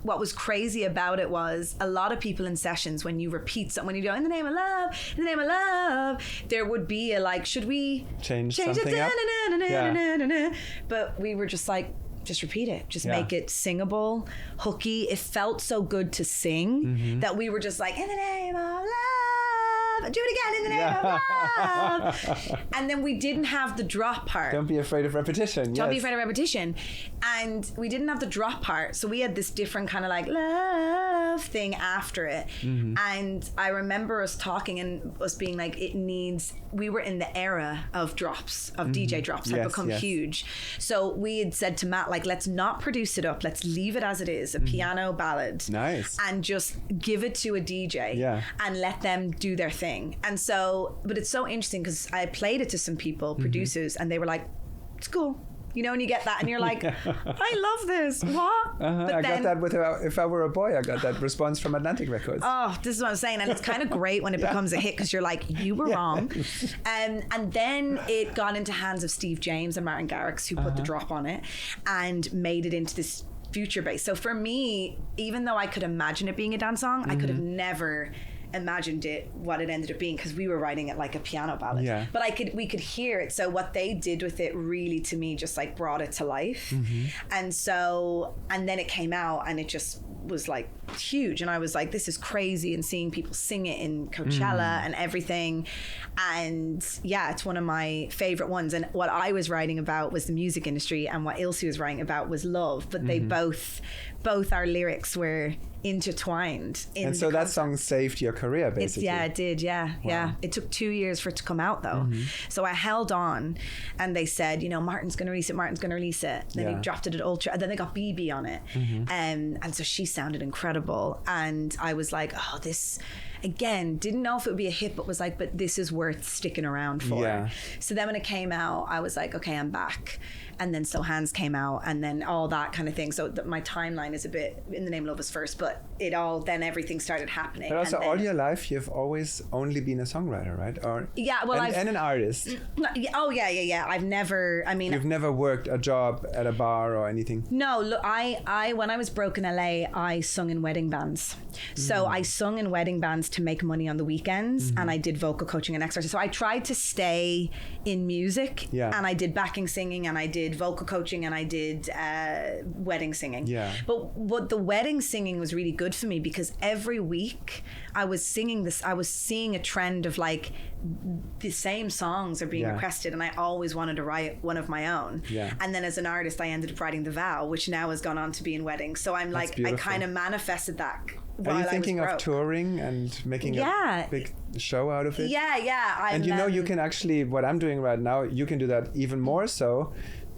what was crazy about it was a lot of people in sessions, when you repeat something, when you go, in the name of love, in the name of love, there would be a like, should we change something it? up? But we were just like, just repeat it. Just make it singable, hooky. It felt so good to sing that we were just like, in the name of love. love, do it again in the name of love. And then we didn't have the drop part. Don't be afraid of repetition. Don't be afraid of repetition. And we didn't have the drop part. So we had this different kind of like love thing after it. And I remember us talking and us being like, we were in the era of drops, of DJ drops had become huge. So we had said to Matt, like, let's not produce it up. Let's leave it as it is, a piano ballad. Nice. And just give it to a DJ and let them do their thing. And so, but it's so interesting because I played it to some people, producers, and they were like, it's cool. You know, and you get that and you're like, I love this. What? But I got that with If I Were a Boy. I got that response from Atlantic Records. Oh, this is what I'm saying. And it's kind of great when it becomes a hit because you're like, you were wrong. And then it got into hands of Steve James and Martin Garrix, who put the drop on it and made it into this future bass. So for me, even though I could imagine it being a dance song, I could have never imagined it what it ended up being because we were writing it like a piano ballad. But we could hear it. So what they did with it really, to me, just like brought it to life. And then it came out and it just was like huge, and I was like, this is crazy, and seeing people sing it in Coachella and everything. And yeah, it's one of my favorite ones. And what I was writing about was the music industry, and what Ilse was writing about was love, but they both our lyrics were intertwined in and so that song saved your career, basically. It did. Yeah. It took 2 years for it to come out, though. So I held on, and they said, you know, Martin's gonna release it. Then he dropped it at Ultra, and then they got Bebe on it. And so she sounded incredible, and I was like, oh, this again, didn't know if it would be a hit, but was like, but this is worth sticking around for. So then when it came out, I was like, okay, I'm back. And then So Hands came out, and then all that kind of thing. So my timeline is a bit In the Name of Love is first, but then everything started happening. But also, all your life, you've always only been a songwriter, right? And an artist. I've never, You've never worked a job at a bar or anything? No, look, I when I was broke in LA, I sung in wedding bands. So I sung in wedding bands to make money on the weekends, and I did vocal coaching and exercise. So I tried to stay in music, and I did backing singing, and I did vocal coaching, and I did wedding singing. But the wedding singing was really good for me because every week I was seeing a trend of like the same songs are being requested, and I always wanted to write one of my own. And then as an artist, I ended up writing The Vow, which now has gone on to be in weddings. So I'm like, I kind of manifested that. Are you thinking of touring and making a big show out of it? And you can actually, what I'm doing right now, you can do that even more so.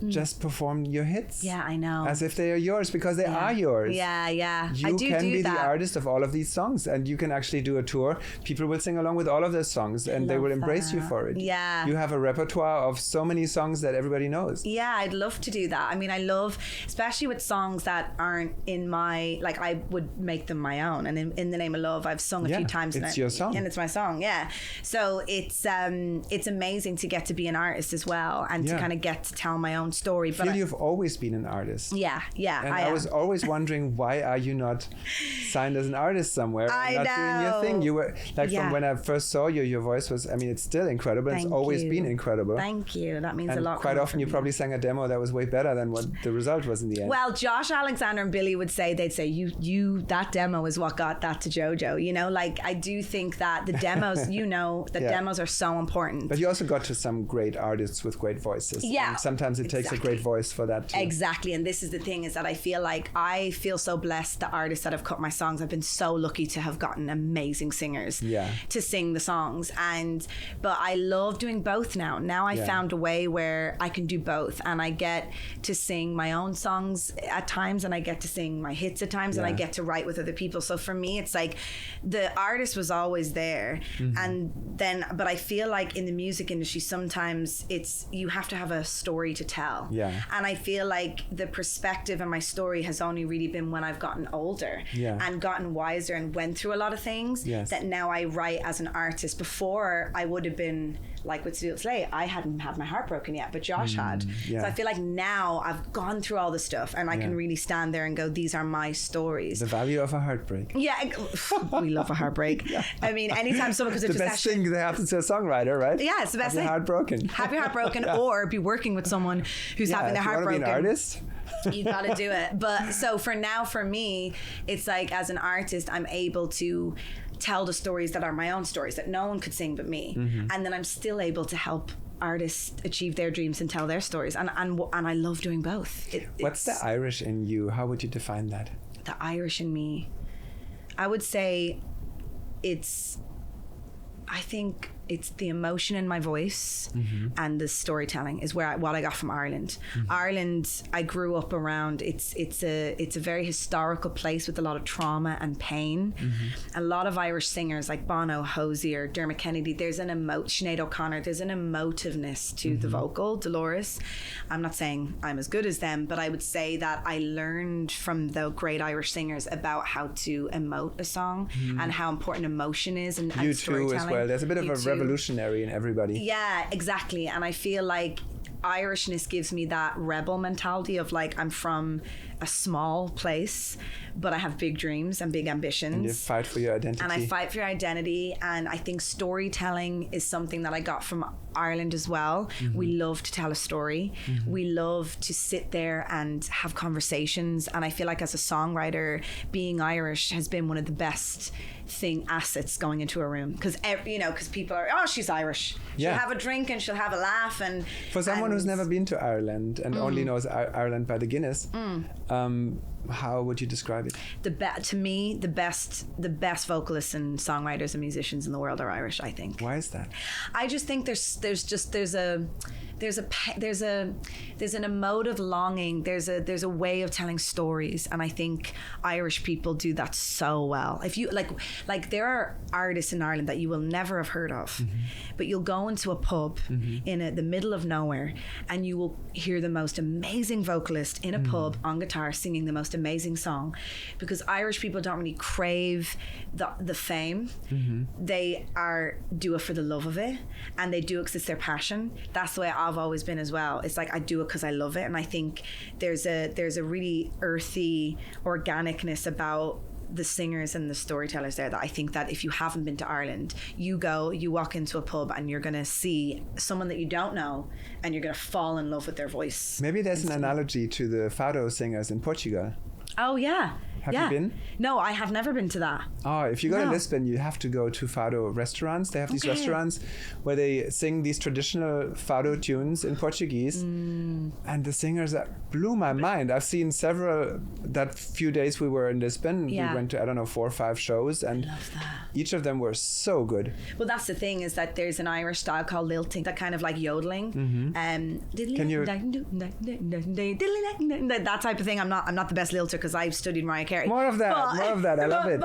Just perform your hits. Yeah, I know. As if they are yours, because they are yours. Yeah. You can be the artist of all of these songs, and you can actually do a tour. People will sing along with all of those songs, and they will embrace you for it. Yeah. You have a repertoire of so many songs that everybody knows. Yeah, I'd love to do that. I mean, I love, especially with songs that aren't in my, like I would make them my own. And in The Name of Love, I've sung a few times. It's your song. And it's my song, So it's amazing to get to be an artist as well, and to kind of get to tell my own story. But you've always been an artist. Yeah. And I was always wondering, why are you not signed as an artist somewhere? Not doing your thing. You were like, from when I first saw you, your voice was, it's still incredible. It's always been incredible. Thank you. That means a lot. Quite often you probably sang a demo that was way better than what the result was in the end. Well, Josh Alexander and Billy would say, you that demo is what got that to JoJo. You know, like I do think that the demos, demos are so important. But you also got to some great artists with great voices. Yeah. And sometimes it takes a great voice for that too. Exactly. And this is the thing, is that I feel so blessed, the artists that have cut my songs. I've been so lucky to have gotten amazing singers to sing the songs. But I love doing both now. Now I found a way where I can do both, and I get to sing my own songs at times, and I get to sing my hits at times, and I get to write with other people. So for me, it's like the artist was always there. But I feel like in the music industry, sometimes you have to have a story to tell. And I feel like the perspective and my story has only really been when I've gotten older and gotten wiser and went through a lot of things, that now I write as an artist. Before, I would have been like with Studio Slay, I hadn't had my heart broken yet, but Josh had. So I feel like now I've gone through all the stuff, and I can really stand there and go, these are my stories. The value of a heartbreak. We love a heartbreak. I mean, anytime someone comes up to the best thing that happens to a songwriter, right? Yeah, it's the best thing. Have your heart broken. Have your heart broken, or be working with someone who's having their heart broken. If you want to be an artist, you got to do it. But so for me, it's like, as an artist, I'm able to tell the stories that are my own stories that no one could sing but me. And then I'm still able to help artists achieve their dreams and tell their stories. And I love doing both. What's the Irish in you? How would you define that? The Irish in me, I would say I think it's the emotion in my voice and the storytelling is what I got from Ireland. Ireland, I grew up around. It's a very historical place with a lot of trauma and pain. A lot of Irish singers like Bono, Hosier, Dermot Kennedy. There's an Sinead O'Connor. There's an emotiveness to the vocal. Dolores. I'm not saying I'm as good as them, but I would say that I learned from the great Irish singers about how to emote a song and how important emotion is and you storytelling. too as well. There's a bit of a revolutionary in everybody. Yeah, exactly. And I feel like Irishness gives me that rebel mentality of like, I'm from a small place, but I have big dreams and big ambitions. And you fight for your identity. And I fight for your identity. And I think storytelling is something that I got from Ireland as well. We love to tell a story. We love to sit there and have conversations. And I feel like as a songwriter, being Irish has been one of the best assets going into a room, because people are, oh, she's Irish, she'll have a drink and she'll have a laugh. And for someone who's never been to Ireland and only knows Ireland by the Guinness, how would you describe it? To me, the best vocalists and songwriters and musicians in the world are Irish, I think. Why is that? I just think there's an emotive longing. There's a way of telling stories, and I think Irish people do that so well. If you like there are artists in Ireland that you will never have heard of, but you'll go into a pub in the middle of nowhere, and you will hear the most amazing vocalist in a pub on guitar singing the most amazing song, because Irish people don't really crave the fame. They do it for the love of it, and they do it because it's their passion. That's the way I've always been as well. It's like I do it because I love it, and I think there's a really earthy organicness about the singers and the storytellers there that I think that if you haven't been to Ireland, you walk into a pub and you're gonna see someone that you don't know and you're gonna fall in love with their voice. Maybe there's an analogy to the fado singers in Portugal. Oh yeah. Have you been? No, I have never been to that. Oh, if you go to Lisbon, you have to go to fado restaurants. They have these restaurants where they sing these traditional fado tunes in Portuguese. And the singers blew my mind. I've seen several, that few days we were in Lisbon, we went to, 4 or 5 shows, and I love that. Each of them were so good. Well, that's the thing, is that there's an Irish style called lilting, that kind of like yodeling. Can you... that type of thing. I'm not the best lilter because I've studied Mariah Carey. More of that. I love it.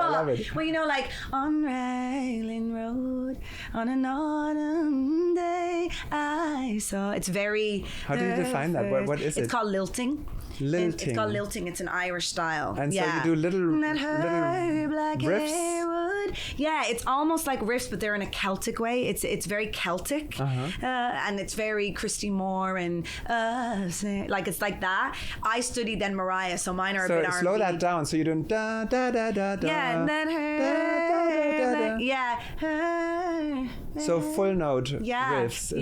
Well, like on Raglan Road on an autumn day I saw. It's very. How do you define that? What is it? It's called lilting. Lilting. It's called lilting. It's an Irish style. And so you do little riffs. Yeah, it's almost like riffs, but they're in a Celtic way. It's very Celtic, and it's very Christy Moore and like it's like that. I studied then Mariah, so mine are a bit R&B. Slow that down. So you're doing da da da da da. Yeah, and then her. Yeah. So full note riffs.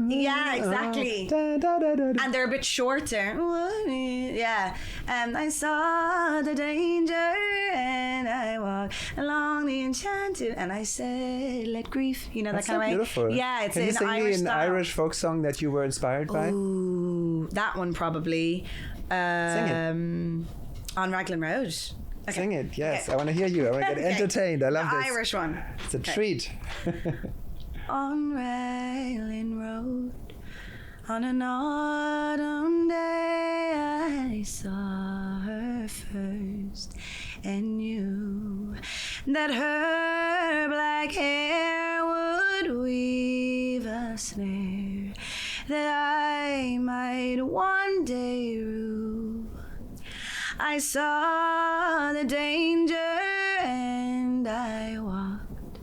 Yeah, exactly. And they're a bit shorter. Yeah. And I saw the danger and I walked along the enchanted and I said, let grief. You know, That's that kind of way. Beautiful. Yeah, it's Can you an sing Irish me an style. Irish folk song that you were inspired by? Ooh, that one probably. Sing it. On Raglan Road. Okay. Sing it, yes. Okay. I want to hear you. I want to get entertained. I love the this. Irish one. It's a treat. On Raglan Road, on an autumn day, I saw her first and knew that her black hair would weave a snare that I might one day rue. I saw the danger and I walked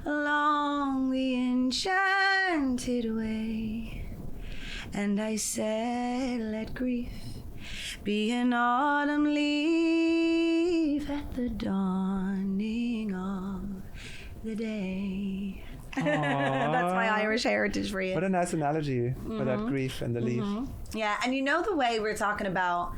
along the enchanted way, and I said, let grief be an autumn leaf at the dawning of the day. That's my Irish heritage for you. What a nice analogy for that grief and the leaf. Yeah, and you know the way we're talking about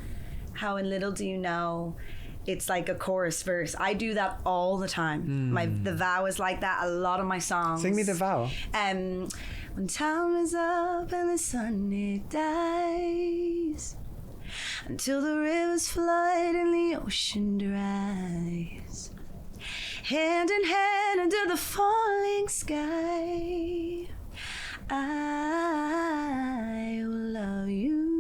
how in Little Do You Know, it's like a chorus verse. I do that all the time. The Vow is like that. A lot of my songs. Sing me the Vow. When time is up and the sun it dies, until the rivers flood and the ocean dries, hand in hand under the falling sky, I will love you.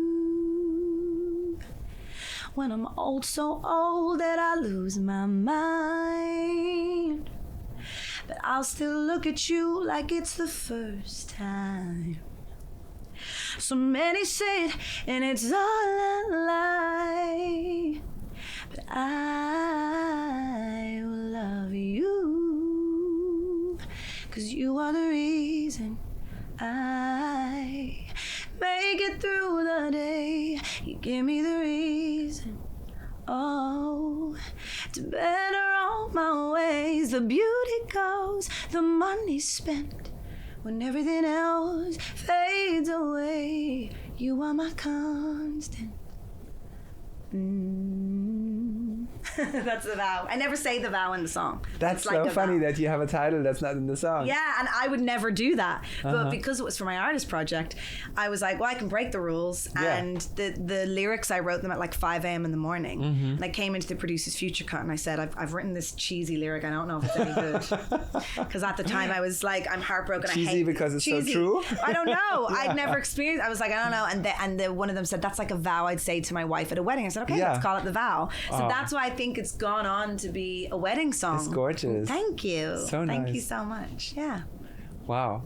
When I'm old, so old that I lose my mind, but I'll still look at you like it's the first time. So many say it, and it's all a lie, but I will love you, 'cause you are the reason I make it through the day. You give me the reason, oh, to better all my ways. The beauty goes, the money's spent, when everything else fades away. You are my constant. That's the Vow. I never say the Vow in the song. That's like so funny that you have a title that's not in the song. Yeah, and I would never do that. But because it was for my artist project, I was like, well, I can break the rules. Yeah. And the lyrics, I wrote them at like 5 a.m. in the morning. And I came into the producer's future cut and I said, I've written this cheesy lyric. I don't know if it's any good. Because at the time I was like, I'm heartbroken. Cheesy I hate because it's cheesy. so true? I don't know. Yeah. I'd never experienced. I was like, I don't know. And one of them said, that's like a vow I'd say to my wife at a wedding. I said, okay, let's call it the Vow. So that's why I think it's gone on to be a wedding song. It's gorgeous. Thank you. So nice. Thank you so much. Yeah. Wow.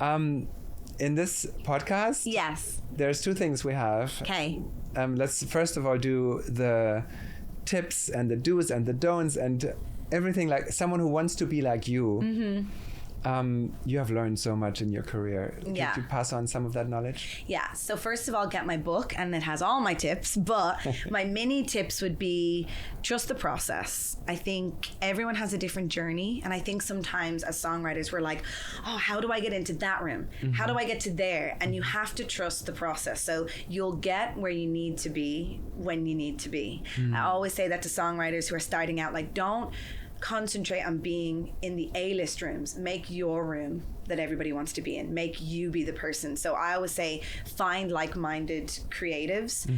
In this podcast, yes, there's two things we have. Okay. Let's first of all do the tips and the do's and the don'ts and everything, like someone who wants to be like you. You have learned so much in your career. Yeah. Could you pass on some of that knowledge? Yeah. So first of all, get my book, and it has all my tips. But my mini tips would be trust the process. I think everyone has a different journey, and I think sometimes as songwriters we're like, oh, how do I get into that room? How do I get to there? And you have to trust the process. So you'll get where you need to be when you need to be. I always say that to songwriters who are starting out, like, don't concentrate on being in the A-list rooms. Make your room that everybody wants to be in. Make you be the person. So I always say, find like-minded creatives,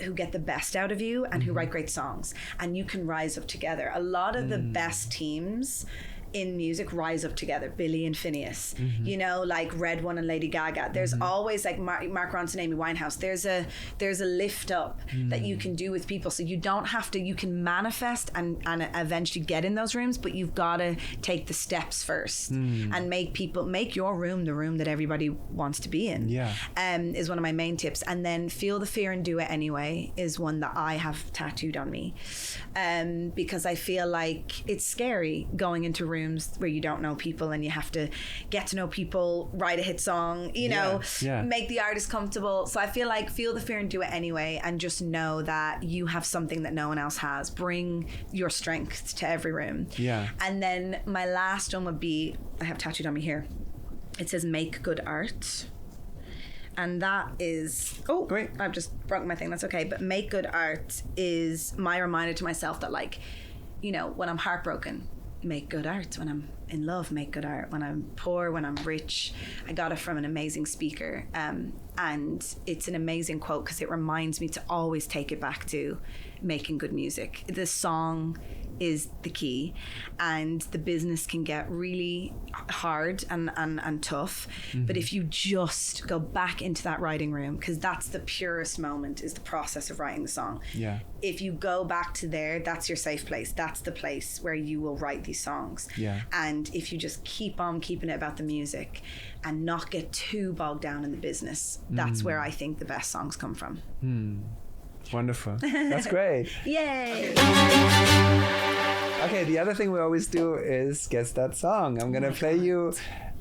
who get the best out of you and who write great songs, and you can rise up together. A lot of the best teams in music rise up together. Billy and Phineas, you know, like Red One and Lady Gaga. There's always like Mark Ronson, Amy Winehouse. There's a lift up that you can do with people. So you don't have to. You can manifest and eventually get in those rooms, but you've got to take the steps first and make your room the room that everybody wants to be in. Yeah, is one of my main tips. And then feel the fear and do it anyway is one that I have tattooed on me, because I feel like it's scary going into rooms where you don't know people and you have to get to know people, write a hit song, you know, make the artist comfortable. So I feel like feel the fear and do it anyway, and just know that you have something that no one else has. Bring your strength to every room. Yeah. And then my last one would be, I have tattooed on me here, it says make good art. And that is, oh, great, I've just broken my thing, that's okay. But make good art is my reminder to myself that, like, you know, when I'm heartbroken, make good art. When I'm in love, make good art. When I'm poor, when I'm rich. I got it from an amazing speaker, and it's an amazing quote because it reminds me to always take it back to making good music. The song is the key, and the business can get really hard and tough, but if you just go back into that writing room, because that's the purest moment, is the process of writing the song. Yeah. If you go back to there, that's your safe place. That's the place where you will write these songs. Yeah. And if you just keep on keeping it about the music and not get too bogged down in the business, that's where I think the best songs come from. Wonderful. That's great. Yay. Okay, the other thing we always do is guess that song. I'm going to play you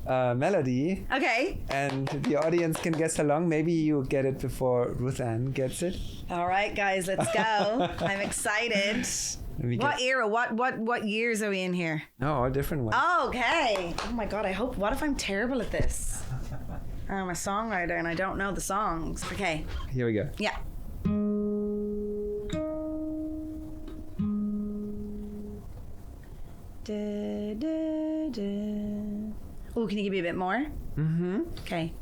a melody. Okay. And the audience can guess along. Maybe you get it before Ruth Anne gets it. All right, guys, let's go. I'm excited. What era? What years are we in here? No, all different ones. Oh, okay. Oh my God, what if I'm terrible at this? I'm a songwriter and I don't know the songs. Okay. Here we go. Yeah. Oh, can you give me a bit more? Mm-hmm. Okay.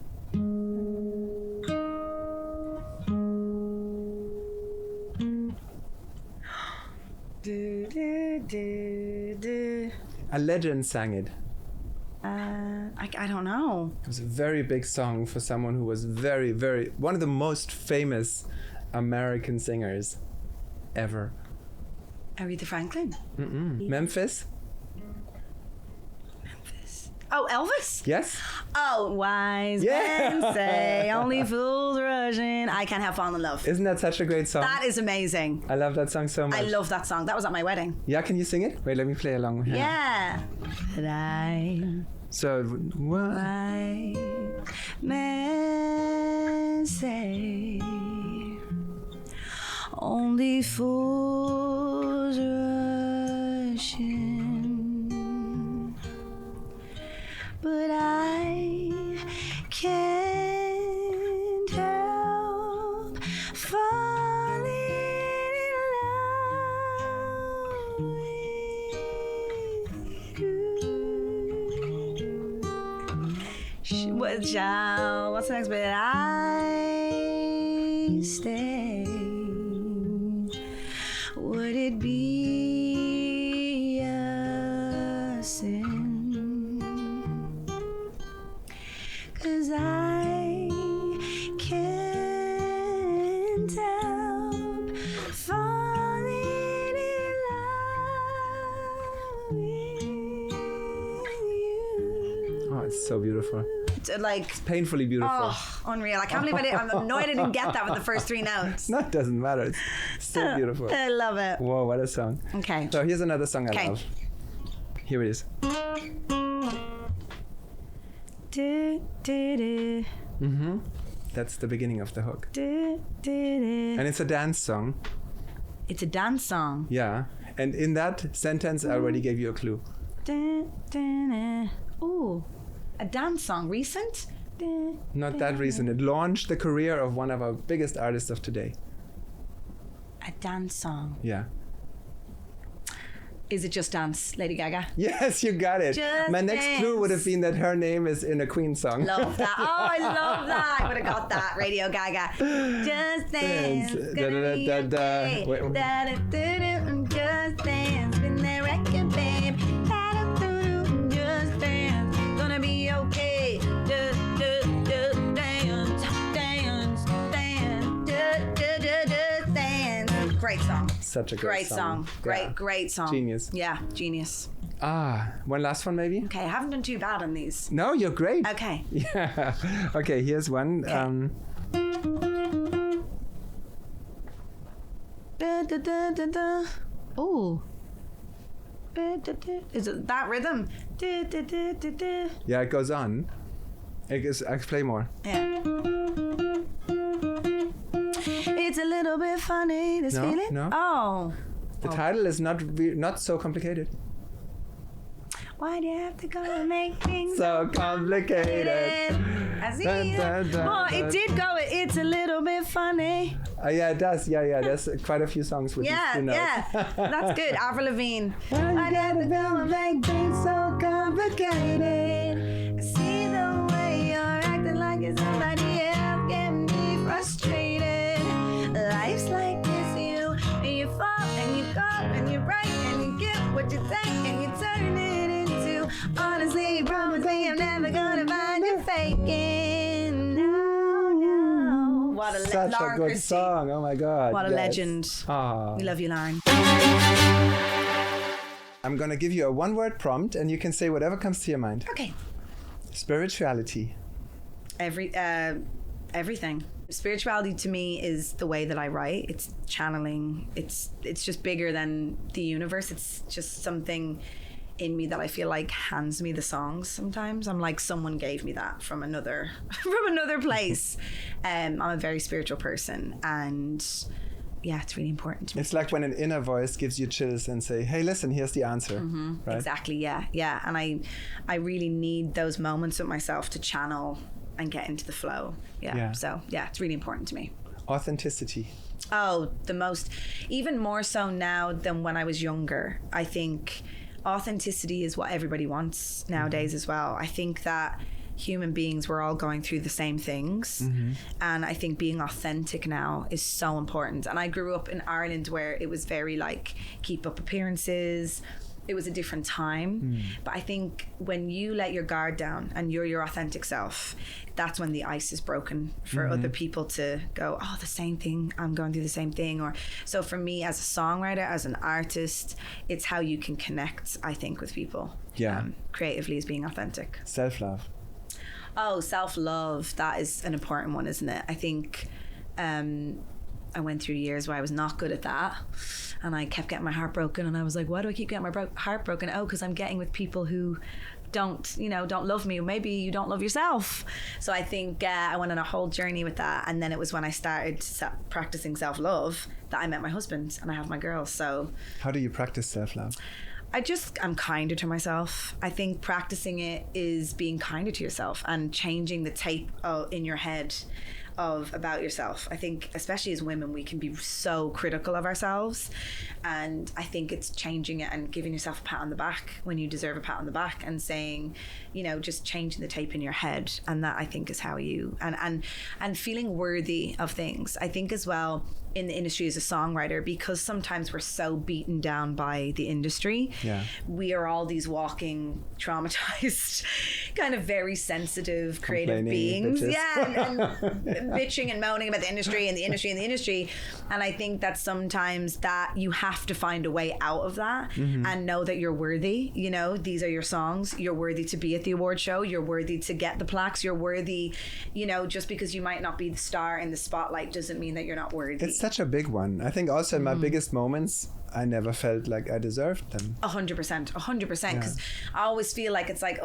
A legend sang it. I don't know. It was a very big song for someone who was very, very, one of the most famous American singers ever. Aretha Franklin. Memphis? Oh, Elvis? Yes? Oh, wise men say only fools rush in. I Can't Help Falling in Love. Isn't that such a great song? That is amazing. I love that song so much. I love that song. That was at my wedding. Yeah, can you sing it? Wait, let me play along. Yeah. So, what? Wise men say only fools rush in, but I can't help falling in love with you. What's the next bit? I stay. Would it be a sin? 'Cause I can't help falling in love with you. Oh, it's so beautiful. Like, It's painfully beautiful. oh, unreal. I can't believe I'm annoyed I didn't get that with the first three notes. No, it doesn't matter. It's so beautiful. I love it. Whoa, what a song. Okay. So here's another song I Okay. love. Here it is. Mm-hmm. That's the beginning of the hook. And it's a dance song. It's a dance song. Yeah. And in that sentence, I already gave you a clue. Ooh, a dance song. Recent? Not that recent. It launched the career of one of our biggest artists of today. A dance song. Yeah. Is it Just Dance, Lady Gaga? Yes, you got it. Just My next clue Dance. would have been that her name is in a Queen song. Love that. Oh, I love that. I would have got that. Radio Gaga. Just dance. Gonna be okay. Wait. Da-da-da-da, just dance. Been there, record, babe. Da-da-da-da, just dance. Gonna be okay. Dance, dance, dance, dance. Great song. Such a great song. Yeah. Great song. Genius. Yeah, genius. One last one maybe? Okay, I haven't done too bad on these. No, you're great. Okay. Yeah. Okay, here's one. Okay. Ooh. Is it that rhythm? Yeah, it goes on. I play more. Yeah. It's a little bit funny, this No, feeling. no. Oh. The title is not so complicated. Why do you have to go and make things So complicated. I see it. Well, it did go. It's a little bit funny. Yeah, it does. Yeah. There's quite a few songs with these two notes. Yeah. That's good. Avril Lavigne. Why do you have to go and make things so complicated? I see the way you're acting like it's somebody else, getting me frustrated. Life's like this, you fall and you go and you write and you get what you take and you turn it into. Honestly, probably I'm never gonna find you faking. No. What a Such a Lauren good Christie. song. Oh my God. What a yes. legend. Aw. We love you, Lauren. I'm going to give you a one-word prompt and you can say whatever comes to your mind. Okay. Spirituality. Everything. Spirituality to me is the way that I write. It's channeling. It's just bigger than the universe. It's just something in me that I feel like hands me the songs sometimes. I'm like, someone gave me that from another place. I'm a very spiritual person, and yeah, it's really important to me. It's like when an inner voice gives you chills and say, hey, listen, here's the answer. Right? Exactly, yeah. And I really need those moments with myself to channel and get into the flow. Yeah. So yeah, it's really important to me. Authenticity. Oh, the most, even more so now than when I was younger. I think authenticity is what everybody wants nowadays as well. I think that human beings, we're all going through the same things. And I think being authentic now is so important. And I grew up in Ireland where it was very like, keep up appearances. It was a different time. But I think when you let your guard down and you're your authentic self, that's when the ice is broken for other people to go, oh, the same thing, I'm going through the same thing. Or so for me as a songwriter, as an artist, it's how you can connect, I think, with people. Creatively, is being authentic. Self-love. Oh, self-love, that is an important one, isn't it? I think I went through years where I was not good at that, and I kept getting my heart broken, and I was like, why do I keep getting my heart broken? Oh, because I'm getting with people who don't love me, or maybe you don't love yourself. So I think I went on a whole journey with that, and then it was when I started practicing self-love that I met my husband, and I have my girls. So how do you practice self-love? I'm kinder to myself. I think practicing it is being kinder to yourself and changing the tape in your head about yourself. I think especially as women, we can be so critical of ourselves, and I think it's changing it and giving yourself a pat on the back when you deserve a pat on the back, and saying, just changing the tape in your head. And that, I think, is how you and feeling worthy of things. I think as well in the industry as a songwriter, because sometimes we're so beaten down by the industry. We are all these walking traumatized kind of very sensitive creative beings. Bitches. And bitching and moaning about the industry and the industry and the industry. And I think that sometimes that you have to find a way out of that and know that you're worthy. These are your songs. You're worthy to be at the award show. You're worthy to get the plaques. You're worthy, just because you might not be the star in the spotlight doesn't mean that you're not worthy. It's such a big one. I think also in my biggest moments, I never felt like I deserved them. 100%. Because I always feel like it's like,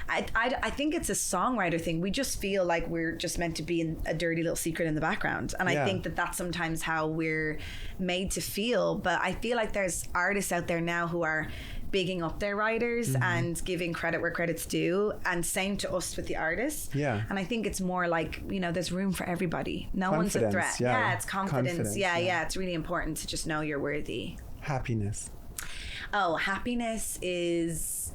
I think it's a songwriter thing. We just feel like we're just meant to be in a dirty little secret in the background. And I think that that's sometimes how we're made to feel. But I feel like there's artists out there now who are bigging up their writers and giving credit where credit's due, and same to us with the artists. And I think it's more like, there's room for everybody. No one's a threat. It's confidence. It's really important to just know you're worthy. Happiness. Happiness is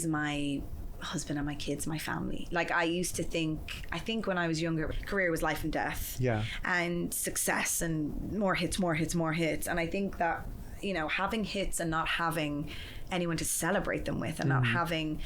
my husband and my kids, my family. Like I think when I was younger, career was life and death. And success and more hits. And I think that having hits and not having anyone to celebrate them with, and not having,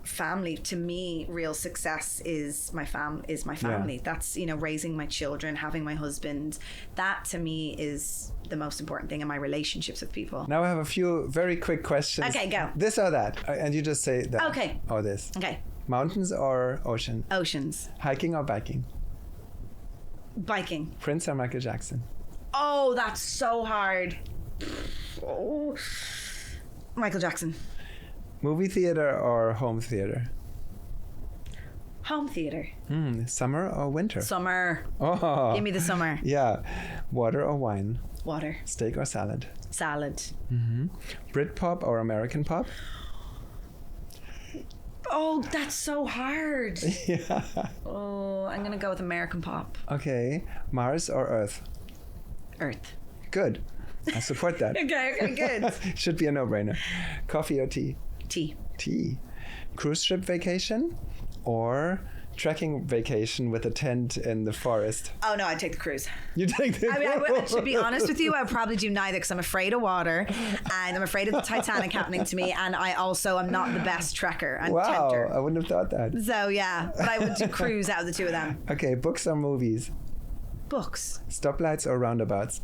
family, to me, real success is my family. That's, raising my children, having my husband. That to me is the most important thing in my relationships with people. Now I have a few very quick questions. Okay, go. This or that, and you just say that. Okay. Or this. Okay. Mountains or ocean? Oceans. Hiking or biking? Biking. Prince or Michael Jackson? Oh, that's so hard. Michael Jackson. Movie theater or home theater? Home theater. Summer or winter? Summer. Oh. Give me the summer. Yeah. Water or wine? Water. Steak or salad? Salad. Britpop or American pop? Oh, that's so hard. Oh, I'm going to go with American pop. Okay. Mars or Earth? Earth. Good. I support that. Okay, good. Should be a no-brainer. Coffee or tea? Tea. Cruise ship vacation or trekking vacation with a tent in the forest? Oh, no, I'd take the cruise. You take the I to be honest with you, I would probably do neither, because I'm afraid of water and I'm afraid of the Titanic happening to me, and I also am not the best trekker and tenter. I wouldn't have thought that. So, yeah, but I would do cruise out of the two of them. Okay, books or movies? Books. Stoplights or roundabouts?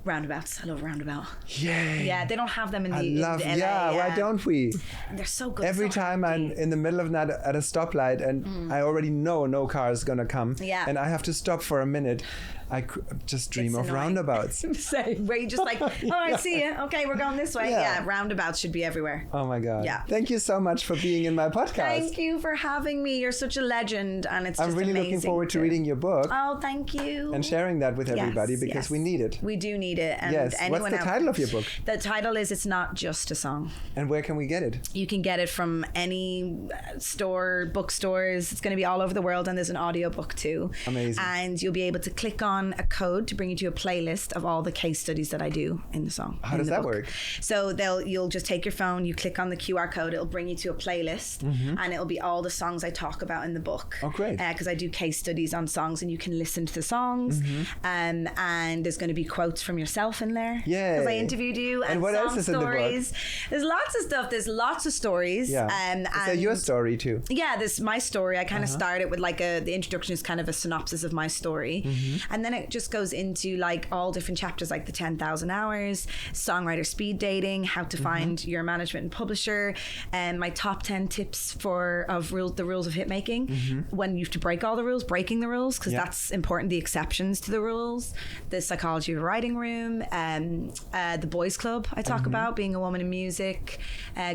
Roundabouts. I love roundabout. Yay. Yeah, they don't have them in the LA. Yeah, Why don't we? They're so good. Every time I'm in the middle of night at a stoplight and I already know no car is going to come and I have to stop for a minute, I just dream of roundabouts. Same. Where you just like, all right, see ya. Okay, we're going this way. Yeah, roundabouts should be everywhere. Oh my God. Yeah. Thank you so much for being in my podcast. Thank you for having me. You're such a legend, and it's just I'm really amazing looking forward to reading your book. Oh, thank you. And sharing that with everybody, because we need it. We do need read it. And yes. anyone What's the title of your book? The title is It's Not Just a Song. And where can we get it? You can get it from any store, bookstores. It's going to be all over the world, and there's an audiobook too. Amazing. And you'll be able to click on a code to bring you to a playlist of all the case studies that I do in the song. How does that work? So you'll just take your phone, you click on the QR code, it'll bring you to a playlist, and it'll be all the songs I talk about in the book. Oh, great. Because I do case studies on songs, and you can listen to the songs. And there's going to be quotes from yourself in there. Yeah. Because I interviewed you. And what song else is stories. in the book? There's lots of stuff. There's lots of stories. Yeah. And is that your story too? Yeah, this is my story. I kind of started with the introduction is kind of a synopsis of my story. And then it just goes into like all different chapters, like the 10,000 hours, songwriter speed dating, how to find your management and publisher, and my top 10 tips the rules of hit making, when you have to break all the rules, breaking the rules, because that's important, the exceptions to the rules, the psychology of a writing room, the boys club I talk about, being a woman in music,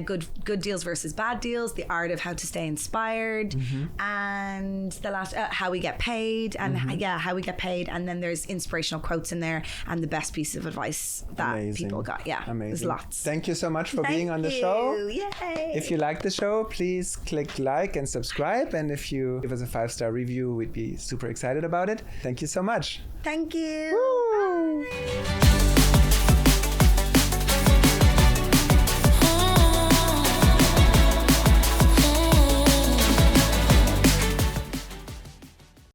good deals versus bad deals, the art of how to stay inspired, and the last how we get paid, and how we get paid, and then there's inspirational quotes in there and the best piece of advice that people got. Amazing. There's lots. Thank you so much for being on the show. Yay. If you like the show, please click like and subscribe, and if you give us a 5-star review, we'd be super excited about it. Thank you so much. Thank you. Woo. Bye.